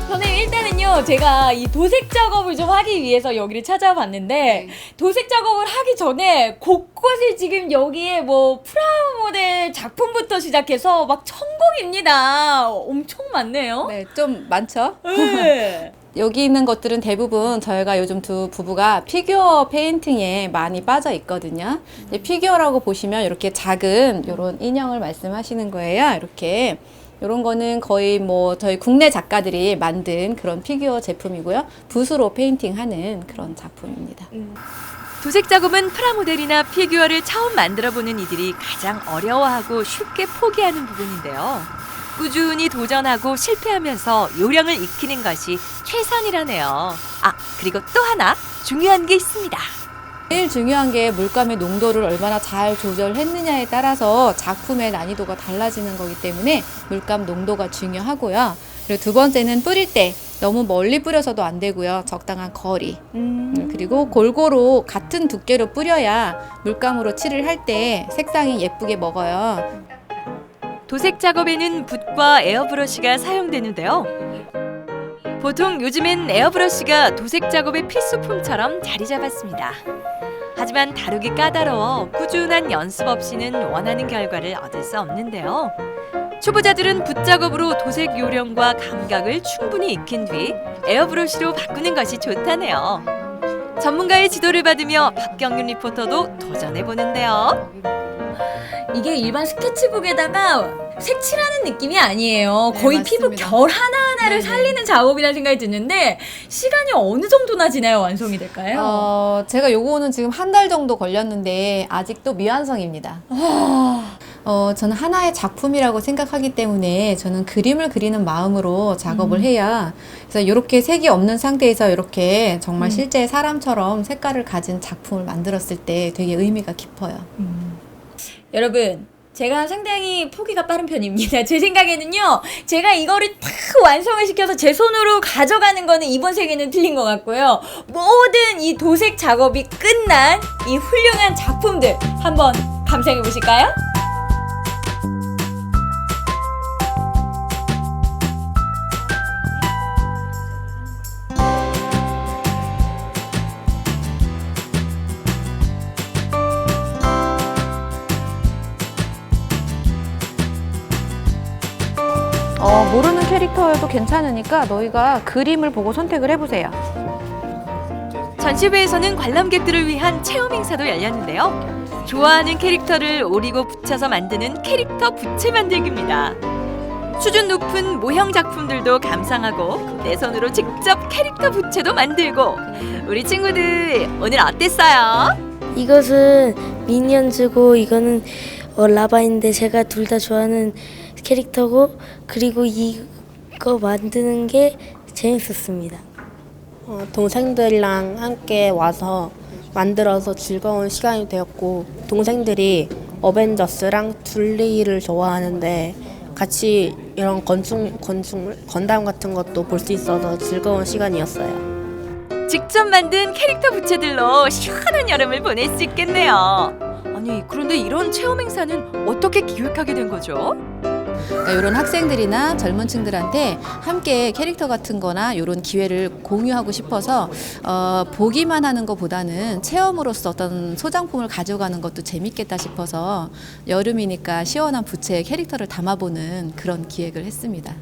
[SPEAKER 7] 선생님 일단은요 제가 이 도색 작업을 좀 하기 위해서 여기를 찾아봤는데 도색 작업을 하기 전에 곳곳에 지금 여기에 뭐 프라모델 작품부터 시작해서 막 천공입니다. 엄청 많네요.
[SPEAKER 26] 네, 좀 많죠?
[SPEAKER 7] 네.
[SPEAKER 26] 여기 있는 것들은 대부분 저희가 요즘 두 부부가 피규어 페인팅에 많이 빠져 있거든요. 피규어라고 보시면 이렇게 작은 이런 인형을 말씀하시는 거예요. 이렇게 이런 거는 거의 뭐 저희 국내 작가들이 만든 그런 피규어 제품이고요. 붓으로 페인팅하는 그런 작품입니다.
[SPEAKER 8] 도색 작업은 프라모델이나 피규어를 처음 만들어보는 이들이 가장 어려워하고 쉽게 포기하는 부분인데요. 꾸준히 도전하고 실패하면서 요령을 익히는 것이 최선이라네요. 그리고 또 하나 중요한 게 있습니다.
[SPEAKER 26] 제일 중요한 게 물감의 농도를 얼마나 잘 조절했느냐에 따라서 작품의 난이도가 달라지는 거기 때문에 물감 농도가 중요하고요. 그리고 두 번째는 뿌릴 때 너무 멀리 뿌려서도 안 되고요. 적당한 거리. 그리고 골고루 같은 두께로 뿌려야 물감으로 칠을 할 때 색상이 예쁘게 먹어요.
[SPEAKER 8] 도색 작업에는 붓과 에어브러시가 사용되는데요. 보통 요즘엔 에어브러시가 도색 작업의 필수품처럼 자리 잡았습니다. 하지만 다루기 까다로워 꾸준한 연습 없이는 원하는 결과를 얻을 수 없는데요. 초보자들은 붓작업으로 도색 요령과 감각을 충분히 익힌 뒤 에어브러시로 바꾸는 것이 좋다네요. 전문가의 지도를 받으며 박경윤 리포터도 도전해보는데요.
[SPEAKER 7] 이게 일반 스케치북에다가 색칠하는 느낌이 아니에요. 거의 피부 결 하나하나를 살리는 작업이라는 생각이 드는데 시간이 어느 정도나 지나야 완성이 될까요?
[SPEAKER 26] 제가 요거는 지금 한 달 정도 걸렸는데 아직도 미완성입니다. 저는 하나의 작품이라고 생각하기 때문에 저는 그림을 그리는 마음으로 작업을 해야, 그래서 이렇게 색이 없는 상태에서 이렇게 정말 실제 사람처럼 색깔을 가진 작품을 만들었을 때 되게 의미가 깊어요.
[SPEAKER 7] 여러분, 제가 상당히 포기가 빠른 편입니다. 제 생각에는요, 제가 이거를 탁 완성을 시켜서 제 손으로 가져가는 거는 이번 생에는 틀린 것 같고요. 모든 이 도색 작업이 끝난 이 훌륭한 작품들 한번 감상해 보실까요?
[SPEAKER 26] 모르는 캐릭터여도 괜찮으니까 너희가 그림을 보고 선택을 해보세요.
[SPEAKER 8] 전시회에서는 관람객들을 위한 체험 행사도 열렸는데요. 좋아하는 캐릭터를 오리고 붙여서 만드는 캐릭터 부채 만들기입니다. 수준 높은 모형 작품들도 감상하고 내 손으로 직접 캐릭터 부채도 만들고. 우리 친구들 오늘 어땠어요?
[SPEAKER 5] 이것은 미니언즈고 이거는 라바인데 제가 둘 다 좋아하는 캐릭터고, 그리고 이거 만드는 게 재밌었습니다.
[SPEAKER 14] 동생들이랑 함께 와서 만들어서 즐거운 시간이 되었고, 동생들이 어벤져스랑 둘리를 좋아하는데 같이 이런 건담 같은 것도 볼 수 있어서 즐거운 시간이었어요.
[SPEAKER 8] 직접 만든 캐릭터 부채들로 시원한 여름을 보낼 수 있겠네요. 아니, 그런데 이런 체험 행사는 어떻게 기획하게 된 거죠?
[SPEAKER 26] 이런 학생들이나 젊은 층들한테 함께 캐릭터 같은 거나 이런 기회를 공유하고 싶어서 보기만 하는 것보다는 체험으로서 어떤 소장품을 가져가는 것도 재밌겠다 싶어서 여름이니까 시원한 부채에 캐릭터를 담아보는 그런 기획을 했습니다.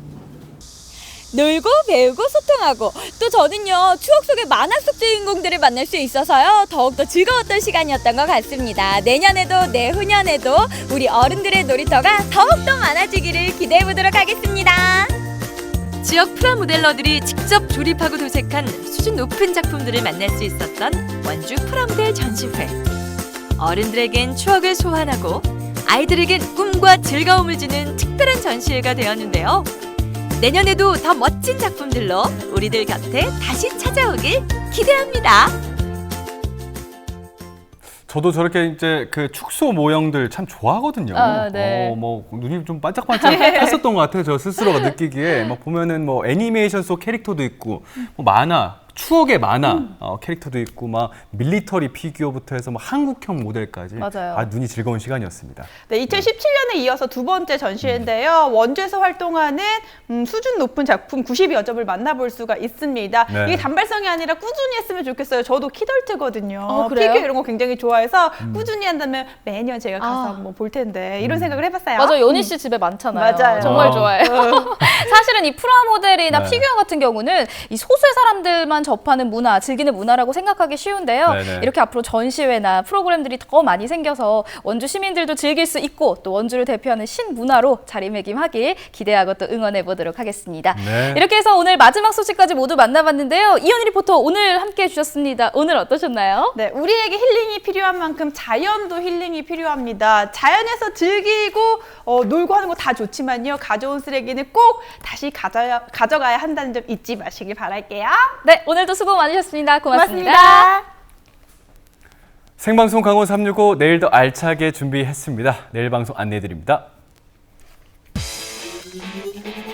[SPEAKER 7] 놀고 배우고 소통하고, 또 저는요 추억 속의 만화 속 주인공들을 만날 수 있어서요 더욱더 즐거웠던 시간이었던 것 같습니다. 내년에도 내후년에도 우리 어른들의 놀이터가 더욱더 많아지기를 기대해보도록 하겠습니다.
[SPEAKER 8] 지역 프라모델러들이 직접 조립하고 도색한 수준 높은 작품들을 만날 수 있었던 원주 프라모델 전시회. 어른들에겐 추억을 소환하고 아이들에겐 꿈과 즐거움을 주는 특별한 전시회가 되었는데요. 내년에도 더 멋진 작품들로 우리들 곁에 다시 찾아오길 기대합니다.
[SPEAKER 2] 저도 저렇게 이제 그 축소 모형들 참 좋아하거든요.
[SPEAKER 3] 네.
[SPEAKER 2] 뭐 눈이 좀 반짝반짝했었던 것 같아요. 저 스스로가 느끼기에 막 보면은 뭐 애니메이션 속 캐릭터도 있고, 뭐 만화, 추억의 만화 캐릭터도 있고, 막 밀리터리 피규어부터 해서 막 한국형 모델까지.
[SPEAKER 4] 맞아요.
[SPEAKER 2] 눈이 즐거운 시간이었습니다.
[SPEAKER 4] 네, 2017년에 이어서 두 번째 전시회인데요. 원주에서 활동하는 수준 높은 작품 90여 점을 만나볼 수가 있습니다.
[SPEAKER 2] 네.
[SPEAKER 4] 이게 단발성이 아니라 꾸준히 했으면 좋겠어요. 저도 키덜트거든요.
[SPEAKER 3] 그래요?
[SPEAKER 4] 피규어 이런 거 굉장히 좋아해서 꾸준히 한다면 매년 제가 가서 한번 볼 텐데 이런 생각을 해봤어요.
[SPEAKER 3] 맞아, 연희 씨 집에 많잖아요.
[SPEAKER 4] 맞아요.
[SPEAKER 3] 정말 좋아해요. 사실은 이 프라모델이나
[SPEAKER 2] 네.
[SPEAKER 3] 피규어 같은 경우는 이 소수의 사람들만 접하는 문화, 즐기는 문화라고 생각하기 쉬운데요.
[SPEAKER 2] 네네.
[SPEAKER 3] 이렇게 앞으로 전시회나 프로그램들이 더 많이 생겨서 원주 시민들도 즐길 수 있고, 또 원주를 대표하는 신문화로 자리매김하길 기대하고 또 응원해 보도록 하겠습니다.
[SPEAKER 2] 네.
[SPEAKER 3] 이렇게 해서 오늘 마지막 소식까지 모두 만나봤는데요. 이현희 리포터 오늘 함께해 주셨습니다. 오늘 어떠셨나요?
[SPEAKER 4] 네, 우리에게 힐링이 필요한 만큼 자연도 힐링이 필요합니다. 자연에서 즐기고 놀고 하는 거 다 좋지만요. 가져온 쓰레기는 꼭 다시 가져가야 한다는 점 잊지 마시길 바랄게요.
[SPEAKER 3] 네, 오늘도 수고 많으셨습니다. 고맙습니다.
[SPEAKER 4] 고맙습니다.
[SPEAKER 2] 생방송 강원 365 내일 더 알차게 준비했습니다. 내일 방송 안내해드립니다.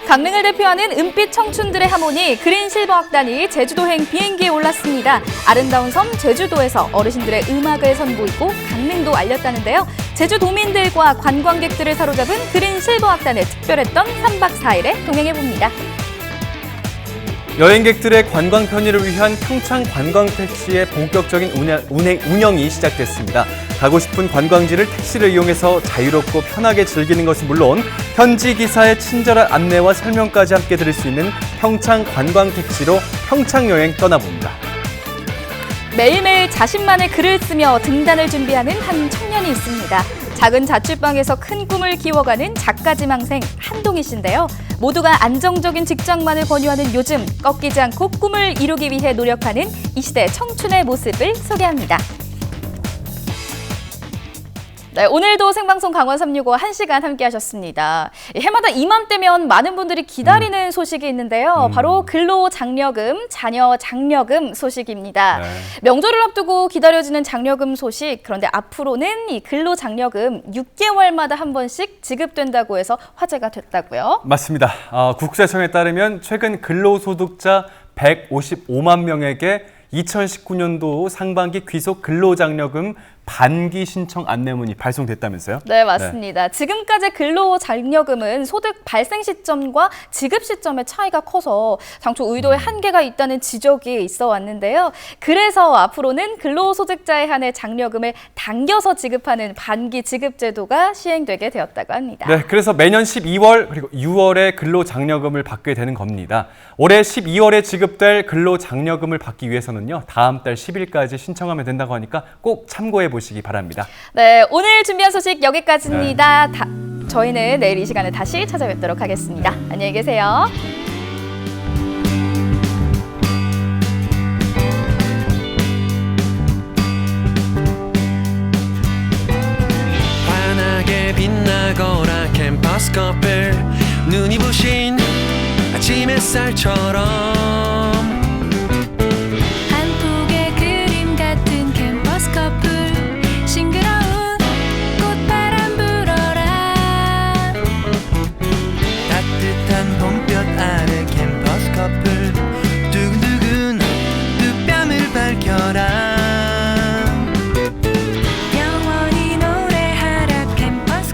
[SPEAKER 3] 강릉을 대표하는 은빛 청춘들의 하모니 그린실버 악단이 제주도행 비행기에 올랐습니다. 아름다운 섬 제주도에서 어르신들의 음악을 선보이고 강릉도 알렸다는데요. 제주도민들과 관광객들을 사로잡은 그린실버 악단의 특별했던 3박 4일에 동행해봅니다.
[SPEAKER 2] 여행객들의 관광 편의를 위한 평창 관광택시의 본격적인 운영이 시작됐습니다. 가고 싶은 관광지를 택시를 이용해서 자유롭고 편하게 즐기는 것은 물론 현지 기사의 친절한 안내와 설명까지 함께 들을 수 있는 평창 관광택시로 평창 여행 떠나봅니다.
[SPEAKER 3] 매일매일 자신만의 글을 쓰며 등단을 준비하는 한 청년이 있습니다. 작은 자취방에서 큰 꿈을 키워가는 작가지망생 한동희 씨인데요. 모두가 안정적인 직장만을 권유하는 요즘 꺾이지 않고 꿈을 이루기 위해 노력하는 이 시대 청춘의 모습을 소개합니다. 네, 오늘도 생방송 강원 365 1시간 함께 하셨습니다. 해마다 이맘때면 많은 분들이 기다리는 소식이 있는데요. 바로 근로장려금, 자녀 장려금 소식입니다.
[SPEAKER 2] 네.
[SPEAKER 3] 명절을 앞두고 기다려지는 장려금 소식. 그런데 앞으로는 이 근로장려금 6개월마다 한 번씩 지급된다고 해서 화제가 됐다고요.
[SPEAKER 2] 맞습니다. 국세청에 따르면 최근 근로소득자 155만 명에게 2019년도 상반기 귀속 근로장려금 반기 신청 안내문이 발송됐다면서요?
[SPEAKER 3] 네, 맞습니다. 지금까지 근로장려금은 소득 발생 시점과 지급 시점의 차이가 커서 당초 의도에 한계가 있다는 지적이 있어 왔는데요. 그래서 앞으로는 근로소득자에 한해 장려금을 당겨서 지급하는 반기 지급 제도가 시행되게 되었다고 합니다.
[SPEAKER 2] 네, 그래서 매년 12월 그리고 6월에 근로장려금을 받게 되는 겁니다. 올해 12월에 지급될 근로장려금을 받기 위해서는요, 다음 달 10일까지 신청하면 된다고 하니까 꼭 참고해 보시기 바랍니다.
[SPEAKER 3] 네, 오늘 준비한 소식 여기까지입니다. 저희는 내일 이 시간에 다시 찾아뵙도록 하겠습니다. 안녕히 계세요.
[SPEAKER 15] 환하게 빛나거나 캠퍼스 커플 눈이 부신 아침 햇살처럼